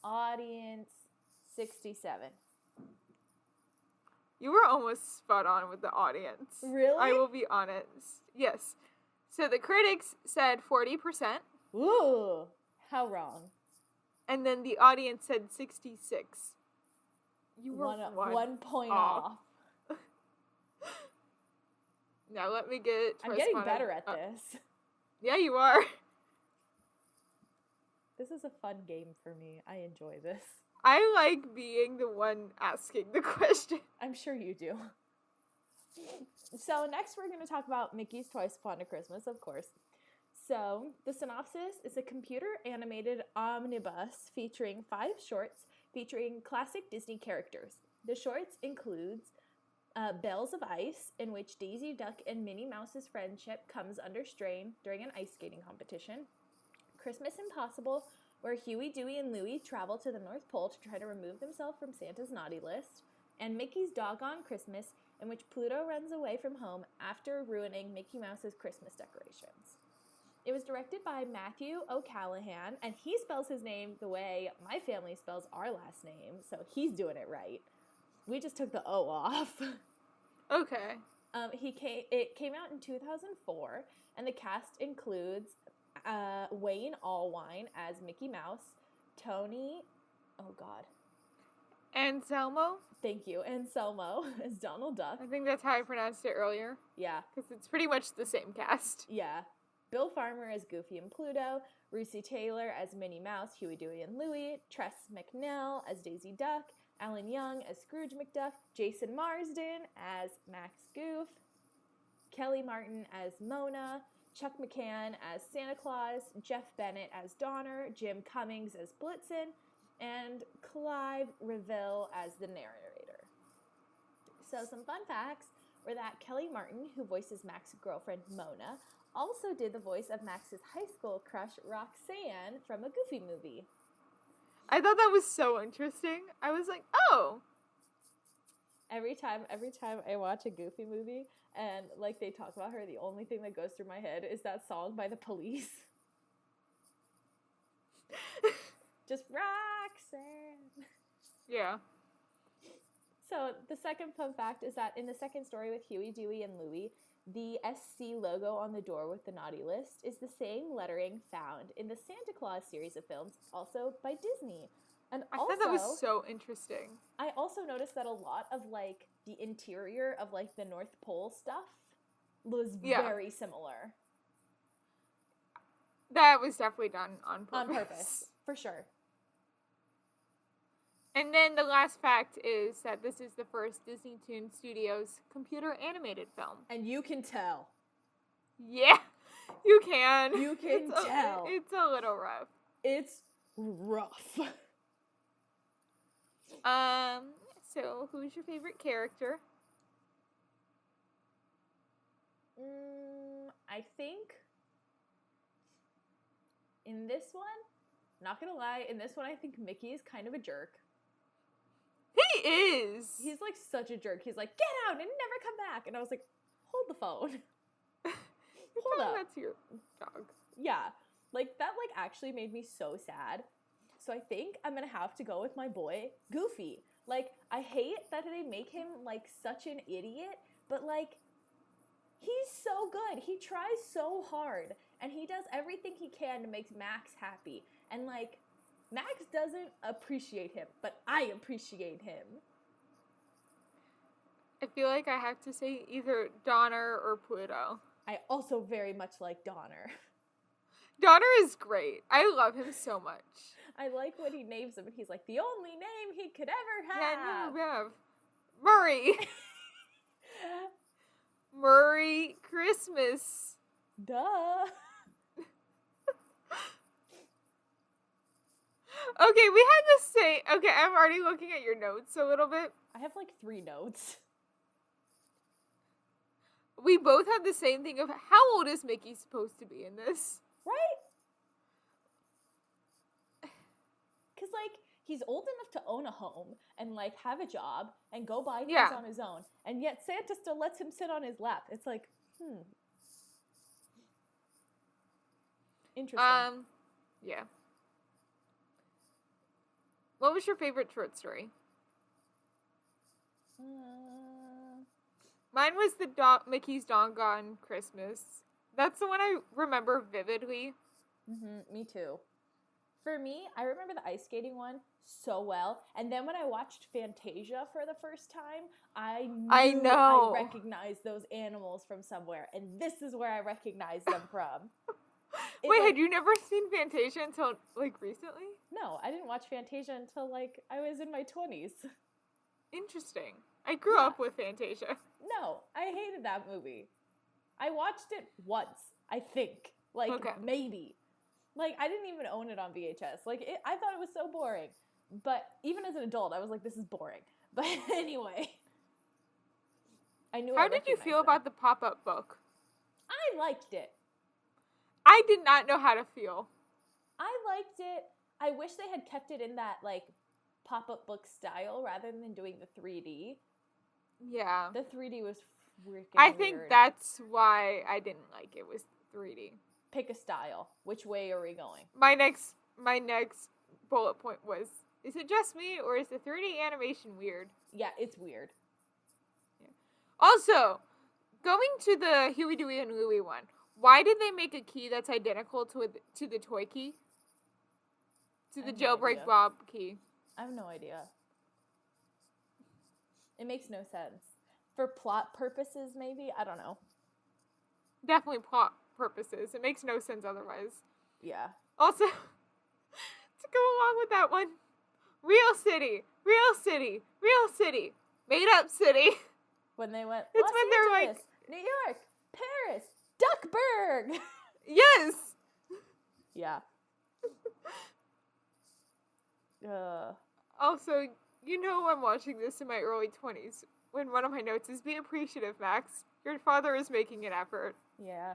audience, 67. You were almost spot on with the audience. Really? I will be honest. Yes. So the critics said 40%. Ooh, how wrong. And then the audience said 66. You were 1 point off. Now let me get... I'm getting better at this. Yeah, you are. This is a fun game for me. I enjoy this. I like being the one asking the question. I'm sure you do. So next we're going to talk about Mickey's Twice Upon a Christmas, of course. So the synopsis is a computer animated omnibus featuring 5 shorts featuring classic Disney characters. The shorts includes Bells of Ice, in which Daisy Duck and Minnie Mouse's friendship comes under strain during an ice skating competition. Christmas Impossible, where Huey, Dewey, and Louie travel to the North Pole to try to remove themselves from Santa's naughty list. And Mickey's Doggone Christmas, in which Pluto runs away from home after ruining Mickey Mouse's Christmas decorations. It was directed by Matthew O'Callahan, and he spells his name the way my family spells our last name, so he's doing it right. We just took the O off. Okay. It came out in 2004, and the cast includes Wayne Allwine as Mickey Mouse, Tony, oh god. Anselmo? Thank you. Anselmo as Donald Duck. I think that's how I pronounced it earlier. Yeah. Because it's pretty much the same cast. Yeah. Bill Farmer as Goofy and Pluto, Russi Taylor as Minnie Mouse, Huey, Dewey, and Louie, Tress MacNeille as Daisy Duck, Alan Young as Scrooge McDuck, Jason Marsden as Max Goof, Kelly Martin as Mona, Chuck McCann as Santa Claus, Jeff Bennett as Donner, Jim Cummings as Blitzen, and Clive Reville as the narrator. So some fun facts were that Kelly Martin, who voices Max's girlfriend Mona, also did the voice of Max's high school crush Roxanne from a Goofy movie. I thought that was so interesting. I was like, oh. Every time I watch a Goofy movie and like they talk about her, the only thing that goes through my head is that song by the Police. Just Roxanne. Yeah. So the second fun fact is that in the second story with Huey, Dewey, and Louie, the SC logo on the door with the naughty list is the same lettering found in the Santa Claus series of films, also by Disney. And I thought that was so interesting. I also noticed that a lot of, like, the interior of, like, the North Pole stuff was very similar. That was definitely done on purpose. On purpose, for sure. And then the last fact is that this is the first Disney Toon Studios computer animated film. And you can tell. Yeah, you can. You can tell. It's a little rough. It's rough. So who's your favorite character? I think in this one, not gonna lie, in this one I think Mickey is kind of a jerk. He is. He's like such a jerk. He's like, get out and never come back. And I was like, hold the phone. Hold up. That's your dog. Yeah. Like, that, like, actually made me so sad. So I think I'm gonna have to go with my boy, Goofy. Like, I hate that they make him, like, such an idiot, but, like, he's so good. He tries so hard, and he does everything he can to make Max happy. And, like, Max doesn't appreciate him, but I appreciate him. I feel like I have to say either Donner or Pluto. I also very much like Donner. Donner is great. I love him so much. I like when he names him, and he's like, the only name he could ever have. Yeah, Murray. Murray Christmas. Duh. Okay, we had the same. Okay, I'm already looking at your notes a little bit. I have like 3 notes. We both had the same thing of how old is Mickey supposed to be in this? Right? Because, like, he's old enough to own a home and, like, have a job and go buy things on his own. And yet Santa still lets him sit on his lap. It's like, Interesting. Yeah. What was your favorite short story? Mine was the Mickey's Doggone Christmas. That's the one I remember vividly. Me too. For me, I remember the ice skating one so well. And then when I watched Fantasia for the first time, I recognized those animals from somewhere. And this is where I recognize them from. Wait, had you never seen Fantasia until, like, recently? No, I didn't watch Fantasia until, like, I was in my 20s. Interesting. I grew up with Fantasia. No, I hated that movie. I watched it once, I think. Like, maybe. Like, I didn't even own it on VHS. Like, I thought it was so boring. But even as an adult, I was like, this is boring. But anyway. I knew. How did you feel about the pop-up book? I liked it. I did not know how to feel. I liked it. I wish they had kept it in that, like, pop-up book style rather than doing the 3D. Yeah. The 3D was freaking I think weird. that's why I didn't like it, was 3D. Pick a style. Which way are we going? My next bullet point was, is it just me or is the 3D animation weird? Yeah, it's weird. Yeah. Also, going to the Huey, Dewey, and Louie one, why did they make a key that's identical to the toy key? To the Jailbreak Bob key? I have no idea. It makes no sense. For plot purposes, maybe? I don't know. Definitely plot purposes. It makes no sense otherwise. Yeah. Also, to go along with that one, real city, made up city. When they went, it's Los when they're Angeles, like, New York, Paris, Duckburg. Yes. Yeah. Also, you know I'm watching this in my early 20s when one of my notes is, be appreciative, Max. Your father is making an effort. Yeah.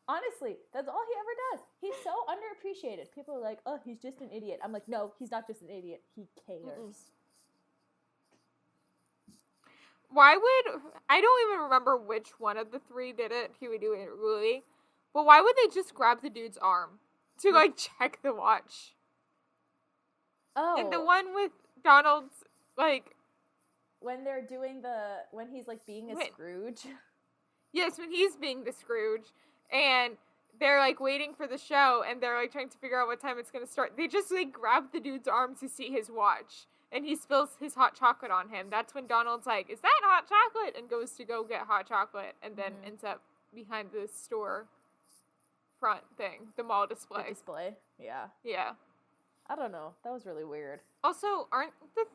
Honestly, that's all he ever does. He's so underappreciated. People are like, oh, he's just an idiot. I'm like, no, he's not just an idiot. He cares. I don't even remember which one of the 3 did it, Huey, Dewey, and Louie, but why would they just grab the dude's arm to, like, check the watch? Oh. And the one with Donald's, like... When they're doing when he's, like, being a Scrooge? Yes, when he's being the Scrooge, and they're, like, waiting for the show, and they're, like, trying to figure out what time it's gonna start. They just, like, grab the dude's arm to see his watch, and he spills his hot chocolate on him. That's when Donald's like, is that hot chocolate? And goes to go get hot chocolate, and then ends up behind the store front thing, the mall display. The display, yeah. Yeah. I don't know. That was really weird. Also, aren't the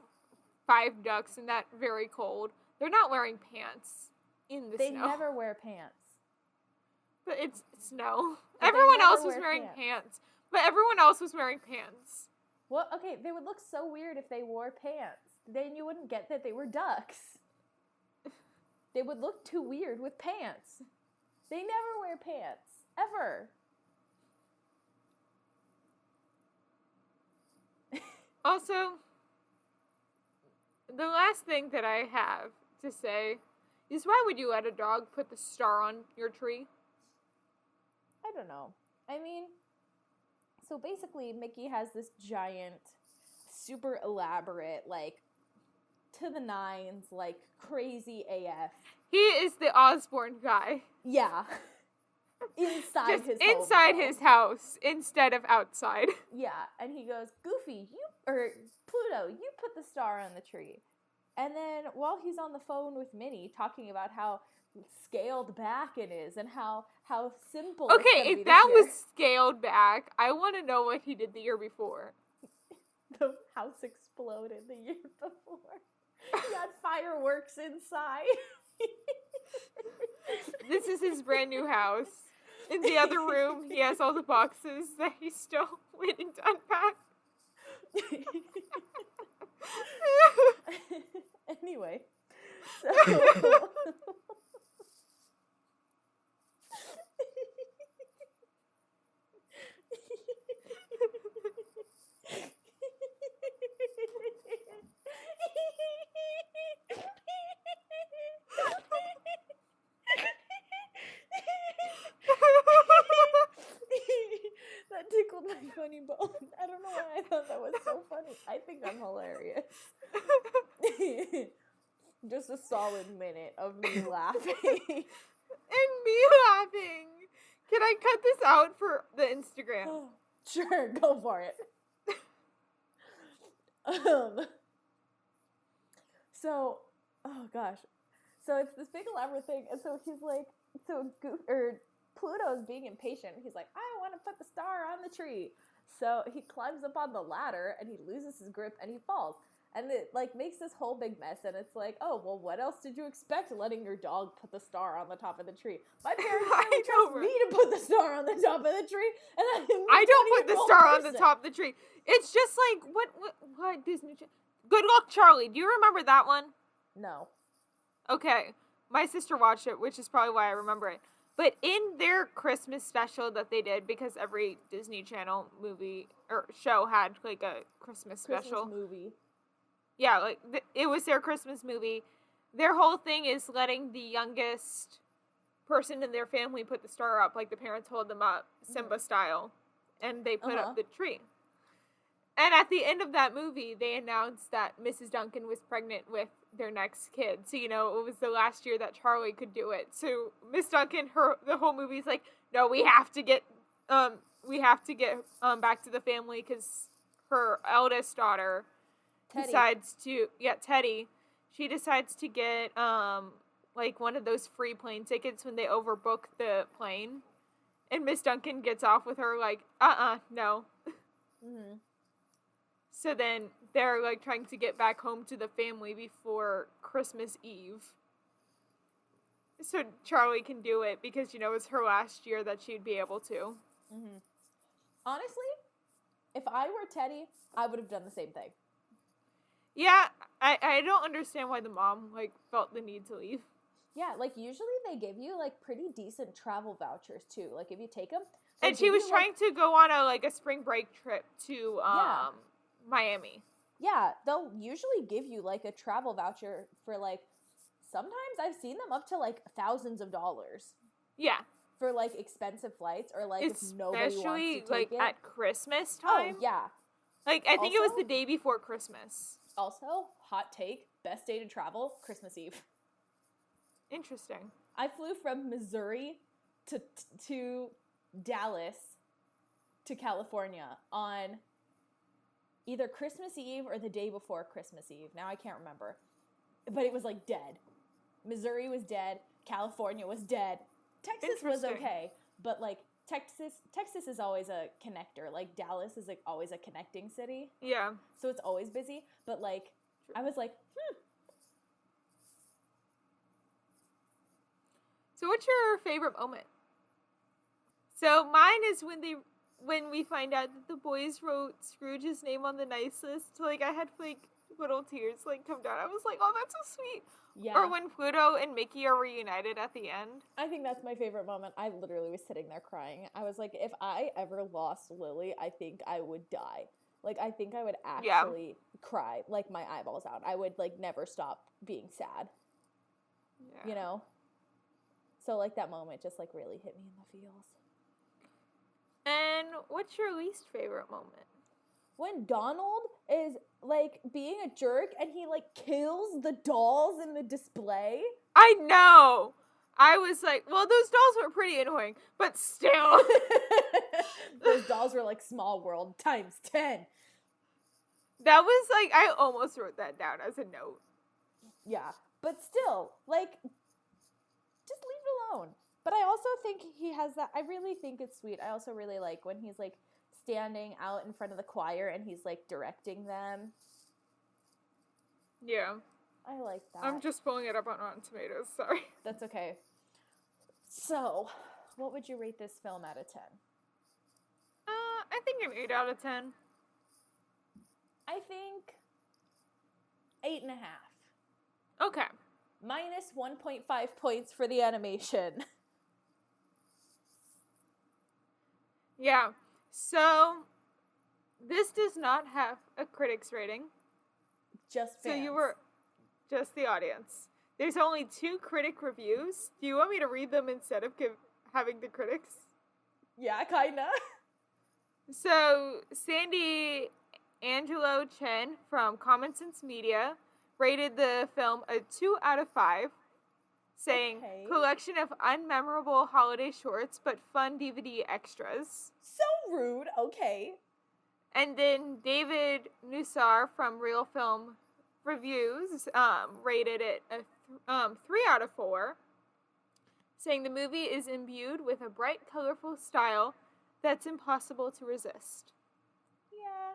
5 ducks in that very cold? They're not wearing pants in the snow. They never wear pants. But it's snow. But everyone else was wearing pants. But everyone else was wearing pants. Well, okay, they would look so weird if they wore pants. Then you wouldn't get that they were ducks. They would look too weird with pants. They never wear pants. Ever. Also, the last thing that I have to say is, why would you let a dog put the star on your tree? don't know. I mean, so basically Mickey has this giant, super elaborate, like, to the nines, like, crazy AF. He is the Osborne guy. Yeah. Inside Just his home. inside though. his house instead of outside. Yeah, and he goes, Goofy, Pluto, you put the star on the tree. And then while he's on the phone with Minnie talking about how scaled back it is and how simple it's Okay, gonna be if that this year. was scaled back, I want to know what he did the year before. The house exploded the year before. He had fireworks inside. This is his brand new house. In the other room, he has all the boxes that he's still waiting to unpack. Anyway, so that tickled my funny bone. I don't know why I thought that was so funny. I think I'm hilarious. Just a solid minute of me laughing. And me laughing. Can I cut this out for the Instagram? Sure, go for it. So, oh gosh. So it's this big elaborate thing, and so he's like, Pluto's being impatient. He's like, I want to put the star on the tree. So he climbs up on the ladder, and he loses his grip, and he falls. And it, like, makes this whole big mess, and it's like, oh, well, what else did you expect letting your dog put the star on the top of the tree? My parents only trust me to put the star on the top of the tree, and I don't put the star on the top of the tree. It's just like, what Disney? Good Luck Charlie. Do you remember that one? No. Okay. My sister watched it, which is probably why I remember it. But in their Christmas special that they did, because every Disney Channel movie or show had like a Christmas special. Christmas movie. Yeah, like it was their Christmas movie. Their whole thing is letting the youngest person in their family put the star up, like the parents hold them up, Simba style, and they put up the tree. And at the end of that movie, they announced that Mrs. Duncan was pregnant with their next kid. So, you know, it was the last year that Charlie could do it. So Miss Duncan, the whole movie's like, no, we have to get back to the family because her eldest daughter Teddy, she decides to get like one of those free plane tickets when they overbook the plane, and Miss Duncan gets off with her like, no. Mm-hmm. So then they're like trying to get back home to the family before Christmas Eve. So Charlie can do it because, you know, it's her last year that she'd be able to. Mm-hmm. Honestly, if I were Teddy, I would have done the same thing. Yeah, I don't understand why the mom, like, felt the need to leave. Yeah, like, usually they give you, like, pretty decent travel vouchers, too. Like, if you take them. And she was trying to go on a spring break trip to, Miami. Yeah, they'll usually give you, like, a travel voucher for, like, sometimes I've seen them up to, like, thousands of dollars. Yeah. For, like, expensive flights or, like, if nobody wants to take it. Especially, like, at Christmas time. Oh, yeah. Like, I think it was the day before Christmas. Also, hot take, best day to travel, Christmas Eve. Interesting. I flew from Missouri to Dallas to California on either Christmas Eve or the day before Christmas Eve. Now I can't remember. But it was, like, dead. Missouri was dead. California was dead. Texas was okay. But, like, Texas is always a connector. Like, Dallas is, like, always a connecting city. Yeah. So it's always busy. But, like, I was like, So what's your favorite moment? So mine is when we find out that the boys wrote Scrooge's name on the nice list. Like, I had, like, little tears, like, come down. I was like, oh, that's so sweet. Yeah. Or when Pluto and Mickey are reunited at the end. I think that's my favorite moment. I literally was sitting there crying. I was like, if I ever lost Lily, I think I would die. Like, I think I would actually cry, like, my eyeballs out. I would, like, never stop being sad. Yeah. You know? So, like, that moment just, like, really hit me in the feels. What's your least favorite moment? When Donald is, like, being a jerk and he, like, kills the dolls in the display. I know! I was like, well, those dolls were pretty annoying, but still. Those dolls were like Small World times 10. That was like, I almost wrote that down as a note. Yeah, but still, like, just leave it alone. But I also think he has that, I really think it's sweet. I also really like when he's, like, standing out in front of the choir and he's, like, directing them. Yeah. I like that. I'm just pulling it up on Rotten Tomatoes, sorry. That's okay. So, what would you rate this film out of 10? I think an 8 out of 10. I think 8.5. Okay. Minus 1.5 points for the animation. Yeah. So, this does not have a critics rating. Just fans. So you were just the audience. There's only 2 critic reviews. Do you want me to read them instead of having the critics? Yeah, kinda. So, Sandy Angelo Chen from Common Sense Media rated the film a 2 out of 5, saying, Okay. collection of unmemorable holiday shorts but fun DVD extras. So rude, okay. And then David Nussar from Real Film Reviews rated it a 3 out of 4, saying the movie is imbued with a bright, colorful style that's impossible to resist. Yeah.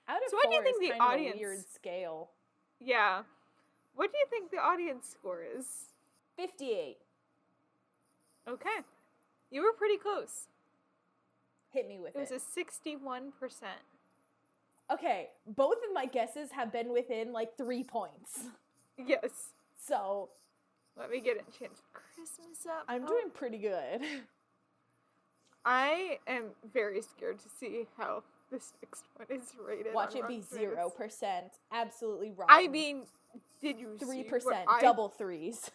Out of So what do you 4 think is the kind of audience- a weird scale. Yeah. What do you think the audience score is? 58. Okay. You were pretty close. Hit me with It was it. a 61%. Okay, both of my guesses have been within, like, 3 points. Yes. So, Let me get Enchanted Christmas up. I'm doing pretty good. I am very scared to see how this next one is rated. Watch on it be Rotten Tomatoes. 0%. Absolutely wrong. I mean, did you 3%. see what Double threes.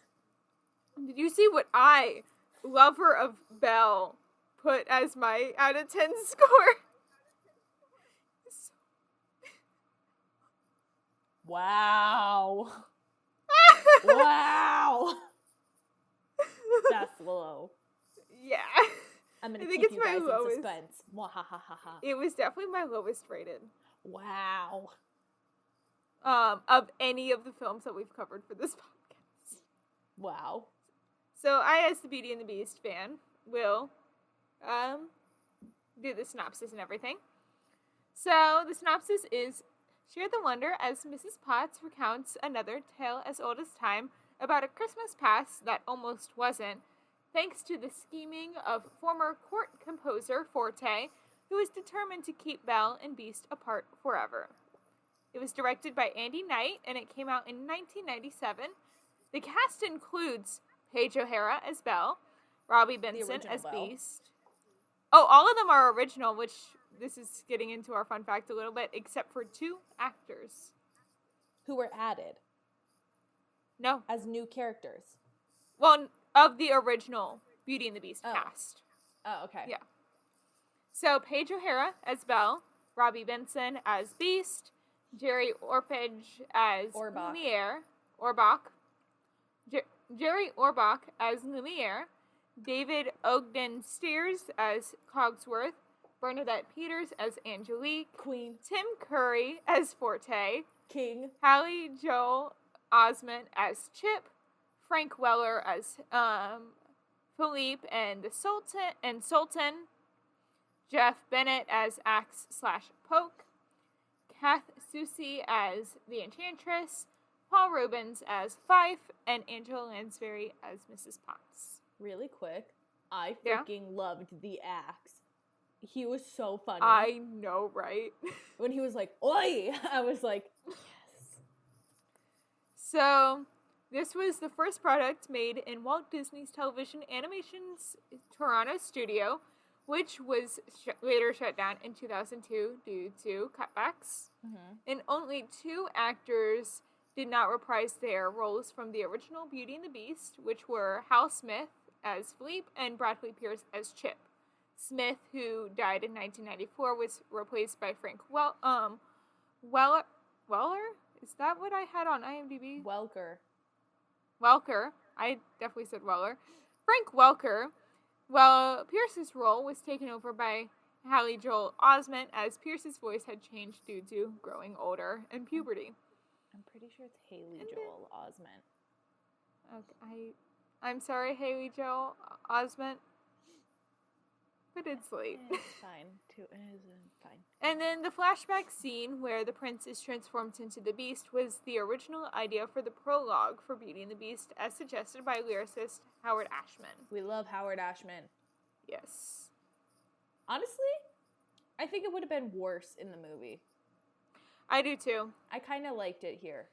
Did you see what I, lover of Belle, put as my out of 10 score? Wow. Wow. That's low. Yeah. I'm going I to think keep it's you my guys lowest. in suspense. Mwahahaha. It was definitely my lowest rated. Wow. Of any of the films that we've covered for this podcast. Wow. So I, as the Beauty and the Beast fan, will do the synopsis and everything. So the synopsis is: share the wonder as Mrs. Potts recounts another tale as old as time about a Christmas past that almost wasn't, thanks to the scheming of former court composer Forte, who is determined to keep Belle and Beast apart forever. It was directed by Andy Knight, and it came out in 1997. The cast includes Paige O'Hara as Belle, Robbie Benson original as Belle. Beast. Oh, all of them are original, which this is getting into our fun fact a little bit, except for 2 actors. Who were added No. as new characters. Well, of the original Beauty and the Beast Oh. cast. Oh, okay. Yeah. So, Paige O'Hara as Belle, Robbie Benson as Beast, Jerry Orpage as Orbach. Lumiere, Orbach, Jerry Orbach as Lumiere, David Ogden Steers as Cogsworth, Bernadette Peters as Angelique, Queen. Tim Curry as Forte, King. Hallie Joel Osment as Chip, Frank Weller as Philippe and Sultan, Jeff Bennett as Axe/Poke, Kath Soucie as the Enchantress, Paul Rubens as Fife, and Angela Lansbury as Mrs. Potts. Really quick, I Yeah? freaking loved the Axe. He was so funny. I know, right? When he was like, oi! I was like, yes. So, this was the first product made in Walt Disney's Television Animation's Toronto studio, which was later shut down in 2002 due to cutbacks. Mm-hmm. And only 2 actors did not reprise their roles from the original Beauty and the Beast, which were Hal Smith as Philippe and Bradley Pierce as Chip. Smith, who died in 1994, was replaced by Frank Weller? Is that what I had on IMDb? Welker. I definitely said Weller. Frank Welker. Well, Pierce's role was taken over by Haley Joel Osment, as Pierce's voice had changed due to growing older and puberty. I'm pretty sure it's Haley Joel Osment. Okay, I'm sorry, Haley Joel Osment, but it's late. It's fine. It is fine. And then the flashback scene where the prince is transformed into the Beast was the original idea for the prologue for Beauty and the Beast, as suggested by lyricist Howard Ashman. We love Howard Ashman. Yes. Honestly, I think it would have been worse in the movie. I do too. I kind of liked it here.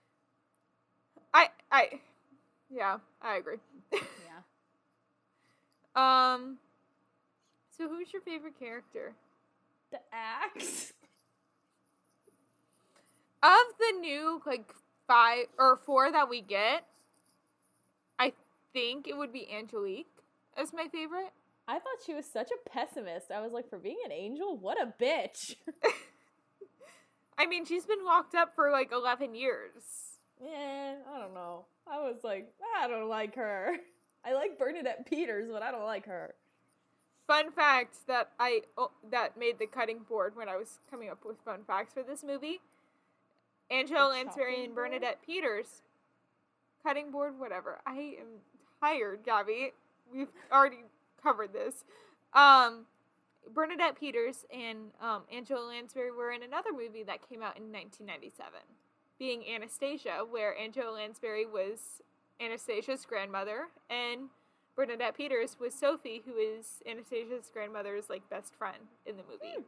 Yeah, I agree. Yeah. So who's your favorite character? The axe? Of the new, 5 or 4 that we get, I think it would be Angelique as my favorite. I thought she was such a pessimist. I was like, for being an angel, what a bitch. I mean, she's been locked up for 11 years. Yeah, I don't know. I was like, I don't like her. I like Bernadette Peters, but I don't like her. Fun fact that that made the cutting board when I was coming up with fun facts for this movie. Angela Lansbury and Bernadette Peters. Cutting board, whatever. I am tired, Gabby. We've already covered this. Bernadette Peters and Angela Lansbury were in another movie that came out in 1997, being Anastasia, where Angela Lansbury was Anastasia's grandmother, and Bernadette Peters was Sophie, who is Anastasia's grandmother's best friend in the movie.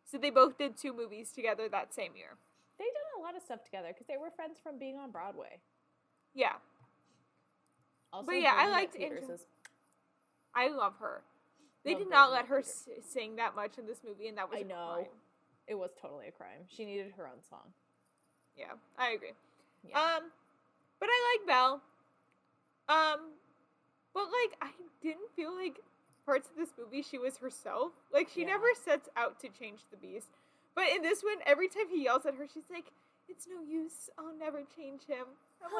So they both did 2 movies together that same year. They did a lot of stuff together because they were friends from being on Broadway. Yeah. Also, but yeah, I liked Angela. I love her. They did not let her sing that much in this movie, and that was a crime. It was totally a crime. She needed her own song. Yeah, I agree. Yeah. But I like Belle. But I didn't feel like parts of this movie she was herself. She never sets out to change the Beast. But in this one, every time he yells at her, she's like, "It's no use. I'll never change him." I'm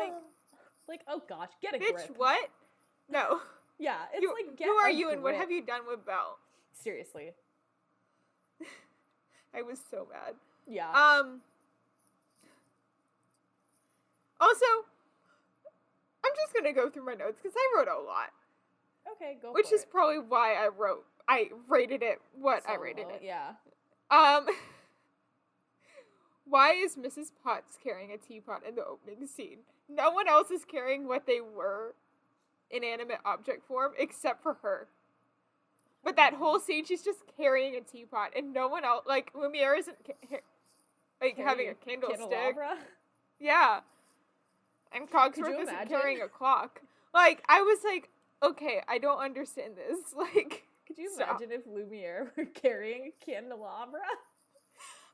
like, oh gosh, get a bitch, grip. What? No. Yeah, it's get who are a you grip. and what have you done with Belle? Seriously. I was so mad. Yeah. Also, I'm just gonna go through my notes because I wrote a lot. Okay, go Which for is it. probably why I rated it what I rated it. Yeah. Why is Mrs. Potts carrying a teapot in the opening scene? No one else is carrying what they were inanimate object form except for her. But that whole scene, she's just carrying a teapot, and no one else, Lumiere isn't having a candlestick. Candelabra? Yeah. And Cogsworth isn't carrying a clock. I was like, okay, I don't understand this. Could you imagine if Lumiere were carrying a candelabra?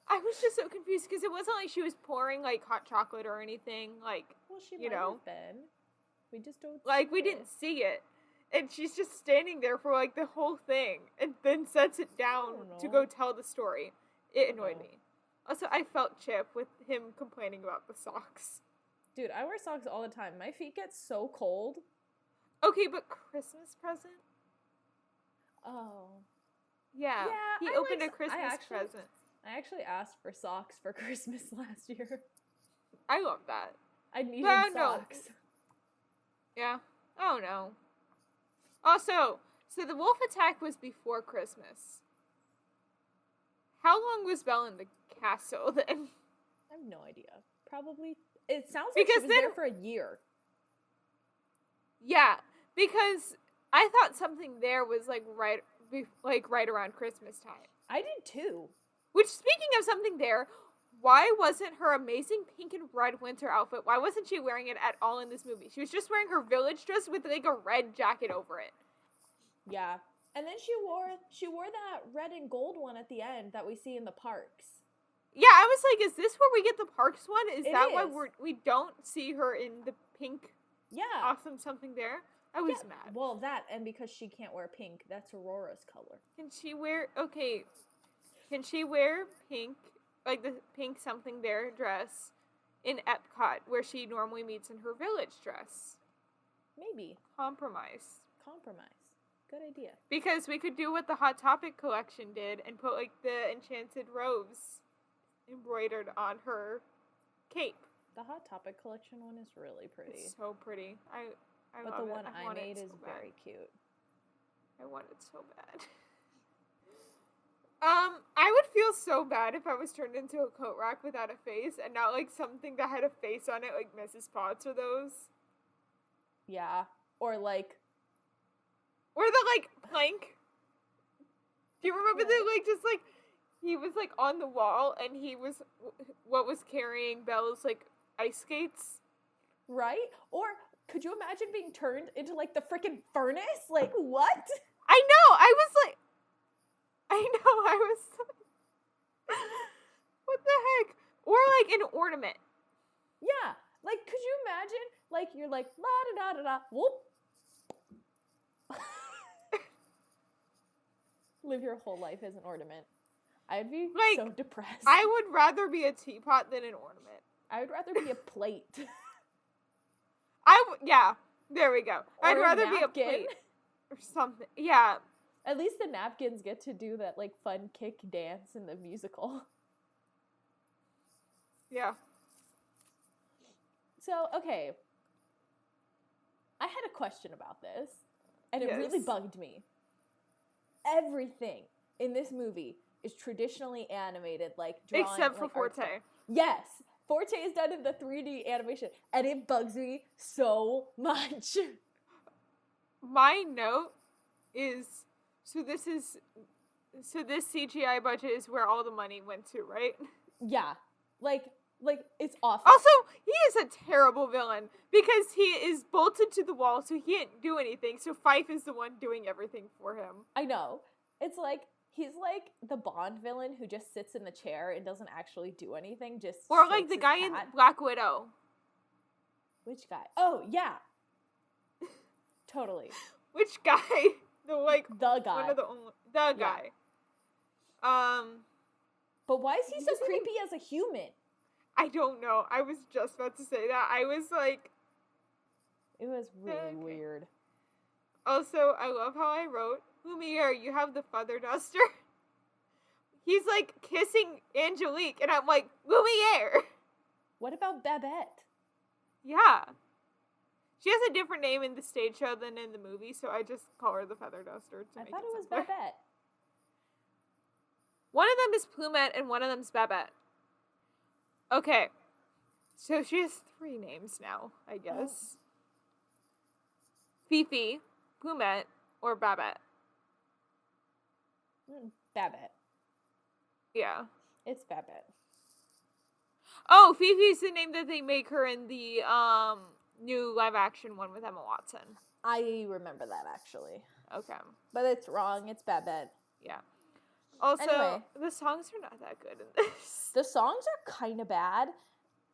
I was just so confused because it wasn't like she was pouring hot chocolate or anything. Well, she might have been. We just don't. We didn't see it, and she's just standing there for the whole thing, and then sets it down to go tell the story. It annoyed me. Also, I felt Chip with him complaining about the socks. Dude, I wear socks all the time. My feet get so cold. Okay, but Christmas present? Oh. Yeah. He opened a Christmas present. I actually asked for socks for Christmas last year. I love that. I needed socks. Yeah. Oh, no. Also, so the wolf attack was before Christmas. How long was Belle in the castle then? I have no idea. Probably. It sounds like she was there for a year. Yeah, because I thought something there was right around Christmas time. I did too. Which, speaking of something there, why wasn't her amazing pink and red winter outfit, why wasn't she wearing it at all in this movie? She was just wearing her village dress with a red jacket over it. Yeah. And then she wore that red and gold one at the end that we see in the parks. Yeah, I was like, is this where we get the parks one? Is that why we don't see her in the pink awesome something there? I was mad. Well, that, and because she can't wear pink, that's Aurora's color. Can she wear pink, like the pink something there dress in Epcot where she normally meets in her village dress? Maybe. Compromise. Good idea. Because we could do what the Hot Topic collection did and put like the enchanted robes embroidered on her cape. The Hot Topic collection one is really pretty. It's so pretty. I but love the one it. I made is very cute. I want it so bad. I would feel so bad if I was turned into a coat rack without a face and not like something that had a face on it, like Mrs. Potts or those. Yeah. Or the like plank. Do you remember that like just like he was like on the wall and he was what was carrying Belle's like ice skates? Right? Or could you imagine being turned into like the freaking furnace? Like what? I know. I was like what the heck? Or like an ornament. Yeah. Like could you imagine like you're like la da da da da whoop. Live your whole life as an ornament. I'd be like, so depressed. I would rather be a teapot than an ornament. I would rather be a plate. Yeah, there we go. Or I'd rather be a napkin. plate or something. Yeah. At least the napkins get to do that like fun kick dance in the musical. Yeah. So, okay. I had a question about this, and it really bugged me. Everything in this movie is traditionally animated, like drawing, except for like, Forte. Yes, Forte is done in the 3D animation, and it bugs me so much. My note is so this CGI budget is where all the money went to, right? Yeah, like it's awful. Also, he is a terrible villain because he is bolted to the wall, so he didn't do anything. So Fife is the one doing everything for him. I know. It's like he's like the Bond villain who just sits in the chair and doesn't actually do anything. Or like the guy in Black Widow. Which guy? Oh yeah, totally. Which guy? The guy. One of the only guy. But why is he so creepy as a human? I don't know. I was just about to say that. I was like... It was really weird. Also, I love how I wrote, Lumiere, you have the feather duster. He's like kissing Angelique, and I'm like, Lumiere! What about Babette? Yeah. She has a different name in the stage show than in the movie, so I just call her the feather duster. I thought it was Babette. One of them is Plumette, and one of them's Babette. Okay, so she has 3 names now, I guess. Fifi, Plumette, or Babette. Babette. Yeah. It's Babette. Oh, Fifi's the name that they make her in the new live-action one with Emma Watson. I remember that, actually. Okay. But it's wrong. It's Babette. Yeah. Also, anyway, the songs are not that good in this. The songs are kind of bad.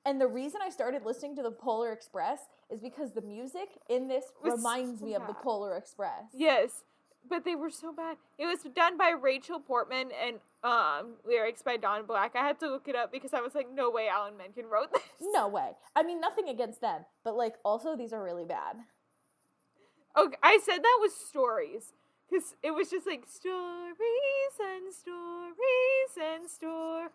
And the reason I started listening to the Polar Express is because the music in this reminds me of the Polar Express. Yes, but they were so bad. It was done by Rachel Portman and lyrics by Don Black. I had to look it up because I was like, no way Alan Menken wrote this. No way. I mean, nothing against them. But, like, also these are really bad. Okay, I said that was stories. Because it was just like, stories and stories and stories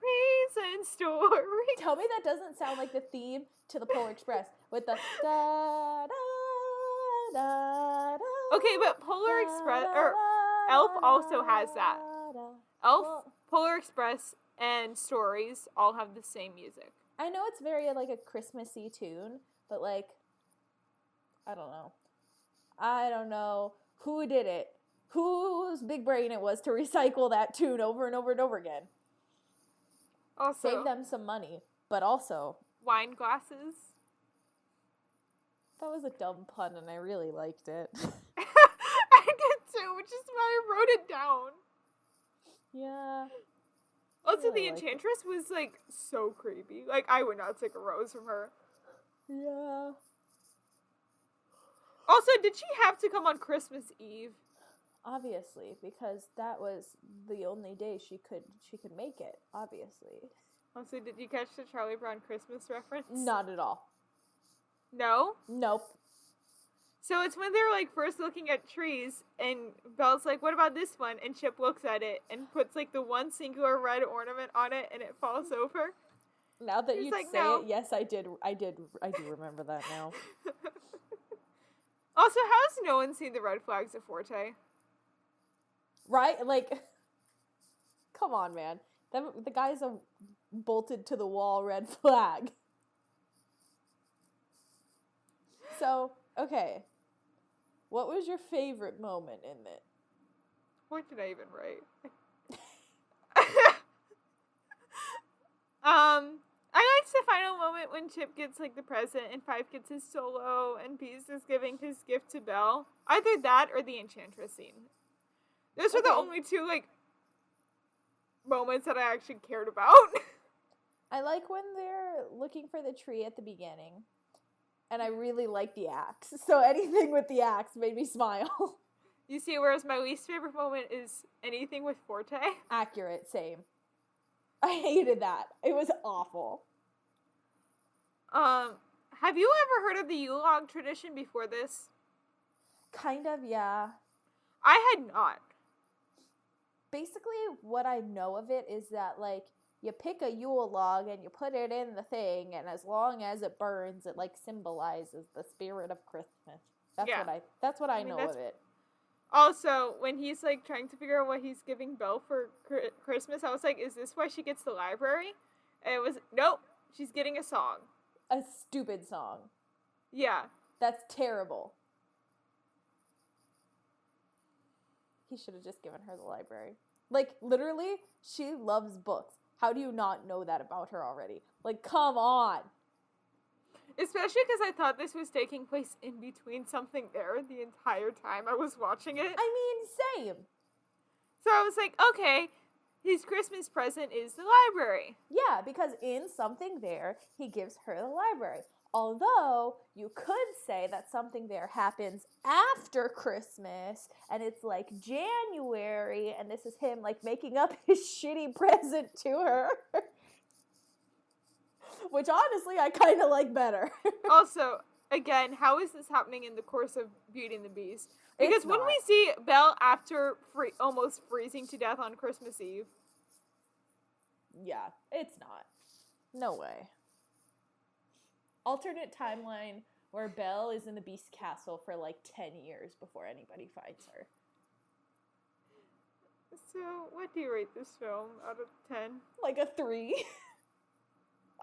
and stories. Tell me that doesn't sound like the theme to the Polar Express with the da da da da. Okay, but Polar Express, or Elf also has that. Elf, Polar Express, and Stories all have the same music. I know it's very, like, a Christmassy tune, but, like, I don't know. Who did it? Whose big brain it was to recycle that tune over and over and over again. Also, save them some money, but also wine glasses. That was a dumb pun, and I really liked it. I did too, which is why I wrote it down. Yeah. Also, the Enchantress was, like, so creepy. Like, I would not take a rose from her. Yeah. Also, did she have to come on Christmas Eve? Obviously, because that was the only day she could make it, obviously. Also, did you catch the Charlie Brown Christmas reference? Not at all. No? Nope. So it's when they're, like, first looking at trees, and Belle's like, what about this one? And Chip looks at it and puts, like, the one singular red ornament on it, and it falls over. Now that you like, say no. it, yes, I do remember that now. Also, how has no one seen the red flags of Forte? Right? Like, come on, man. The guy's a bolted to the wall red flag. So, okay. What was your favorite moment in it? What did I even write? I liked the final moment when Chip gets, like, the present and Five gets his solo and Beast is giving his gift to Belle. Either that or the Enchantress scene. Those were the only two, like, moments that I actually cared about. I like when they're looking for the tree at the beginning. And I really like the axe. So anything with the axe made me smile. You see, whereas my least favorite moment is anything with Forte. Accurate, same. I hated that. It was awful. Have you ever heard of the Yule log tradition before this? Kind of, yeah. I had not. Basically, what I know of it is that, like, you pick a Yule log and you put it in the thing, and as long as it burns, it, like, symbolizes the spirit of Christmas. That's what I know of it. Also, when he's, like, trying to figure out what he's giving Belle for Christmas, I was like, is this why she gets the library? And it was, nope, she's getting a song. A stupid song. Yeah. That's terrible. He should have just given her the library. Like, literally, she loves books. How do you not know that about her already? Like, come on. Especially because I thought this was taking place in between something there the entire time I was watching it. I mean, same. So I was like, okay, his Christmas present is the library. Yeah, because in something there, he gives her the library. Although, you could say that something there happens after Christmas, and it's like January, and this is him, like, making up his shitty present to her. Which, honestly, I kind of like better. Also, again, how is this happening in the course of Beauty and the Beast? Because when we see Belle after almost freezing to death on Christmas Eve. Yeah, it's not. No way. Alternate timeline where Belle is in the Beast Castle for like 10 years before anybody finds her. So, what do you rate this film out of 10? Like a 3.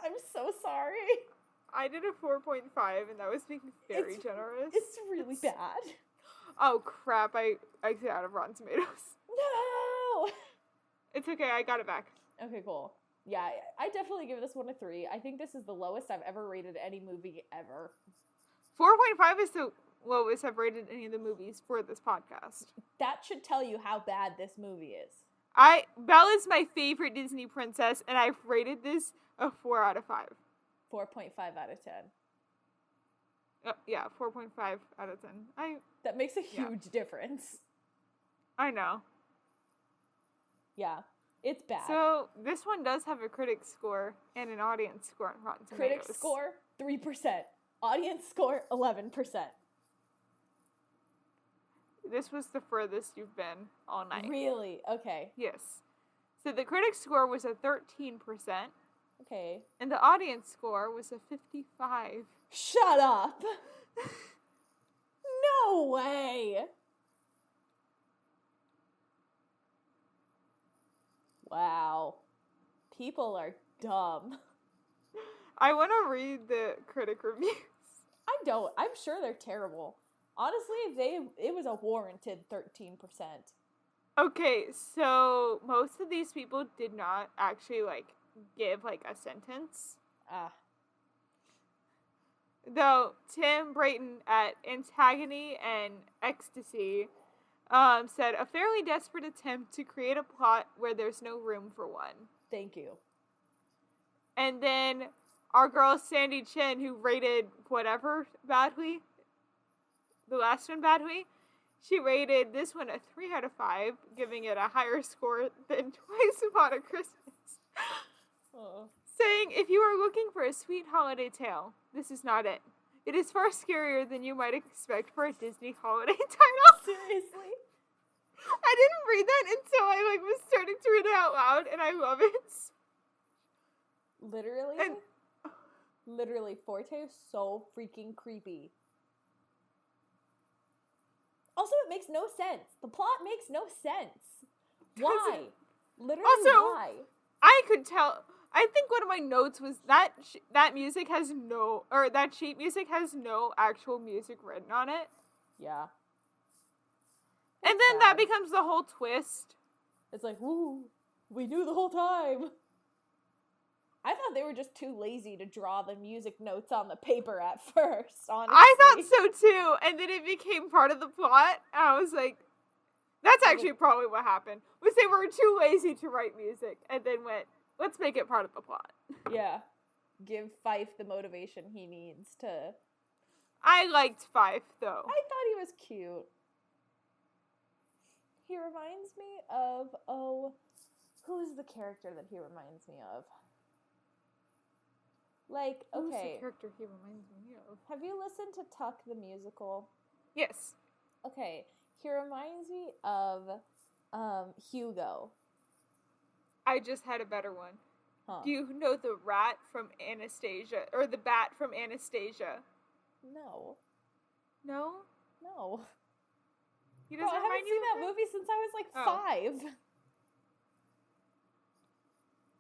I'm so sorry. I did a 4.5, and that was being very generous. It's really bad. Oh, crap. I exited out of Rotten Tomatoes. No! It's okay. I got it back. Okay, cool. Yeah, I definitely give this one a 3. I think this is the lowest I've ever rated any movie ever. 4.5 is the lowest I've rated any of the movies for this podcast. That should tell you how bad this movie is. Belle is my favorite Disney princess, and I've rated this a 4 out of 5. 4.5 out of 10. Yeah, 4.5 out of 10. That makes a huge difference. I know. Yeah, it's bad. So, this one does have a critic score and an audience score on Rotten Tomatoes. Critic score, 3%. Audience score, 11%. This was the furthest you've been all night. Really? Okay. Yes. So, the critic score was a 13%. Okay. And the audience score was a 55. Shut up! No way! Wow. People are dumb. I want to read the critic reviews. I don't. I'm sure they're terrible. Honestly, it was a warranted 13%. Okay, so most of these people did not actually, like, give, like, a sentence. Though Tim Brayton at Antagony and Ecstasy said, a fairly desperate attempt to create a plot where there's no room for one. Thank you. And then our girl Sandy Chin, who rated whatever badly, the last one, Badway, she rated this one a 3 out of 5, giving it a higher score than Twice Upon a Christmas. Oh. Saying, if you are looking for a sweet holiday tale, this is not it. It is far scarier than you might expect for a Disney holiday title. Seriously? I didn't read that until I was starting to read it out loud, and I love it. Literally, Forte is so freaking creepy. Also, it makes no sense. The plot makes no sense. Why? Literally, also, why? I could tell. I think one of my notes was that that music has no, or that sheet music has no actual music written on it. Yeah. And then that becomes the whole twist. It's like, woo, we knew the whole time. I thought they were just too lazy to draw the music notes on the paper at first, honestly. I thought so too, and then it became part of the plot, and I was like, that's actually probably what happened, was they were too lazy to write music, and then went, let's make it part of the plot. Yeah. Give Fife the motivation he needs to... I liked Fife, though. I thought he was cute. He reminds me of, who is the character that he reminds me of? Like, okay. Who's the character he reminds me of? Have you listened to Tuck the Musical? Yes. Okay. He reminds me of, Hugo. I just had a better one. Huh. Do you know the rat from Anastasia, or the bat from Anastasia? No. No? No. He doesn't I haven't seen that movie since I was like 5.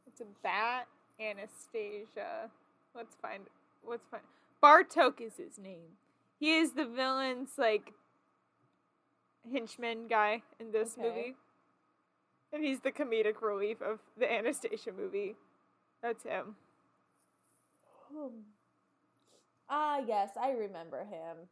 It's a bat, Anastasia. Let's find. Bartok is his name. He is the villain's, henchman guy in this movie. And he's the comedic relief of the Anastasia movie. That's him. Ah, yes, I remember him.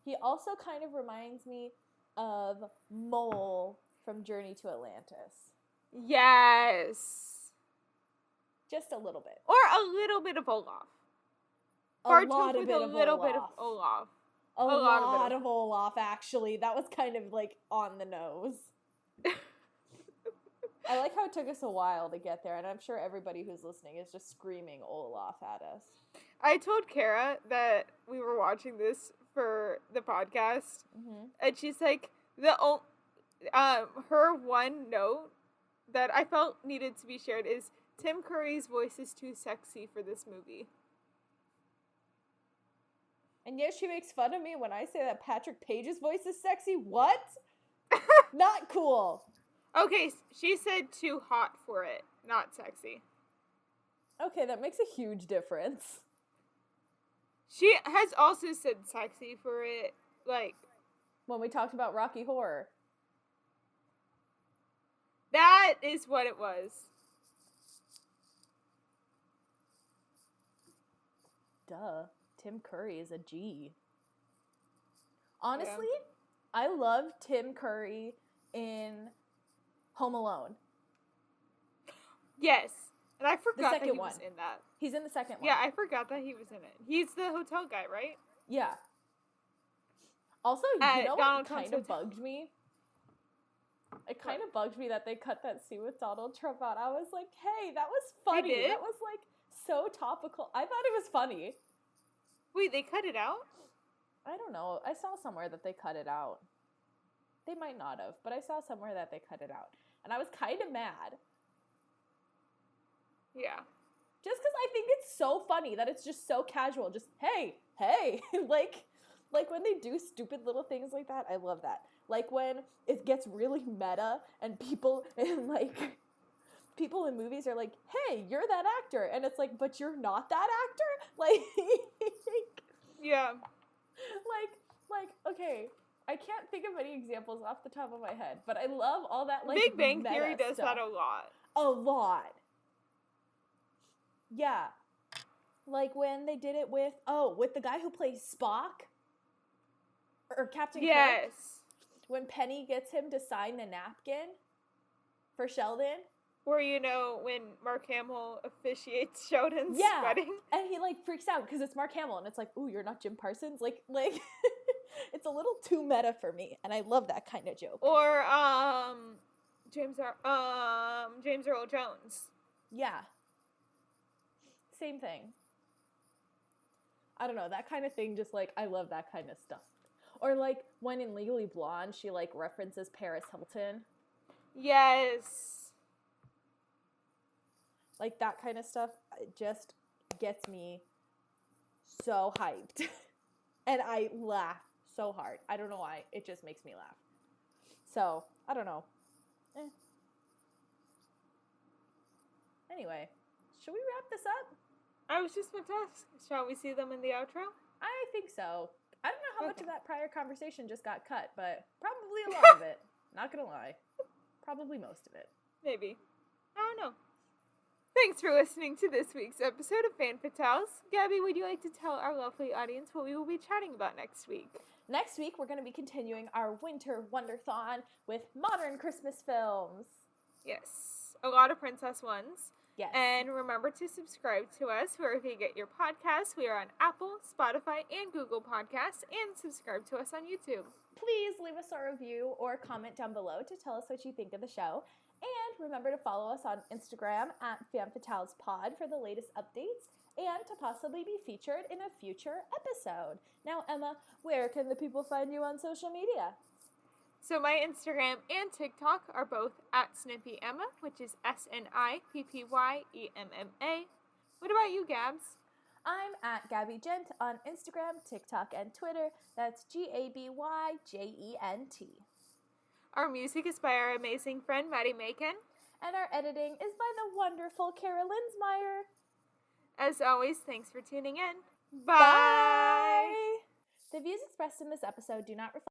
He also kind of reminds me of Mole from Journey to Atlantis. Yes. Just a little bit. Or a little bit of Olaf. A lot of bit of Olaf. A lot of Olaf, actually. That was kind of, on the nose. I like how it took us a while to get there, and I'm sure everybody who's listening is just screaming Olaf at us. I told Kara that we were watching this for the podcast, and she's like, her one note that I felt needed to be shared is Tim Curry's voice is too sexy for this movie. And yet she makes fun of me when I say that Patrick Page's voice is sexy? What? Not cool. Okay, she said too hot for it, not sexy. Okay, that makes a huge difference. She has also said sexy for it, when we talked about Rocky Horror. That is what it was. Duh. Tim Curry is a G. Honestly, I love Tim Curry in Home Alone. Yes. And I forgot that he was in that. He's in the second one. Yeah, I forgot that he was in it. He's the hotel guy, right? Yeah. Also, you know what kind of bugged me? It kind of bugged me that they cut that scene with Donald Trump out. I was like, hey, that was funny. They did? That was, so topical. I thought it was funny. Wait, they cut it out? I don't know. I saw somewhere that they cut it out. They might not have, but I saw somewhere that they cut it out. And I was kind of mad. Yeah. Just because I think it's so funny that it's just so casual. Just, hey. like when they do stupid little things like that, I love that. Like when it gets really meta and people in movies are like, hey, you're that actor. And it's like, but you're not that actor? Yeah. Okay, I can't think of any examples off the top of my head, but I love all that, Big Bang Theory does stuff. that a lot. A lot. Yeah. Like when they did it with the guy who plays Spock? Or Captain Yes. Kirk? When Penny gets him to sign the napkin for Sheldon? Or, when Mark Hamill officiates Sheldon's Yeah. wedding. And he, like, freaks out because it's Mark Hamill, and it's like, ooh, you're not Jim Parsons? Like, it's a little too meta for me, and I love that kind of joke. Or, James Earl Jones. Yeah. Same thing. I don't know, that kind of thing, just, like, I love that kind of stuff. Or, like, when in Legally Blonde, she, like, references Paris Hilton. Yes. Like, that kind of stuff just gets me so hyped. And I laugh so hard. I don't know why. It just makes me laugh. So, I don't know. Anyway, should we wrap this up? I was just about to ask, shall we see them in the outro? I think so. I don't know how much of that prior conversation just got cut, but probably a lot of it. Not gonna lie. Probably most of it. Maybe. I don't know. Thanks for listening to this week's episode of Fan Fatales. Gabby, would you like to tell our lovely audience what we will be chatting about next week? Next week, we're going to be continuing our Winter Wonderthon with modern Christmas films. Yes. A lot of princess ones. Yes. And remember to subscribe to us wherever you get your podcasts. We are on Apple, Spotify, and Google Podcasts. And subscribe to us on YouTube. Please leave us a review or comment down below to tell us what you think of the show. And remember to follow us on Instagram at FanFatalesPod for the latest updates and to possibly be featured in a future episode. Now, Emma, where can the people find you on social media? So my Instagram and TikTok are both at SnippyEmma, which is SNIPPYEMMA. What about you, Gabs? I'm at Gaby Gent on Instagram, TikTok, and Twitter. That's GABYJENT. Our music is by our amazing friend, Maddie Macon. And our editing is by the wonderful Kara Linsmeyer. As always, thanks for tuning in. Bye! The views expressed in this episode do not reflect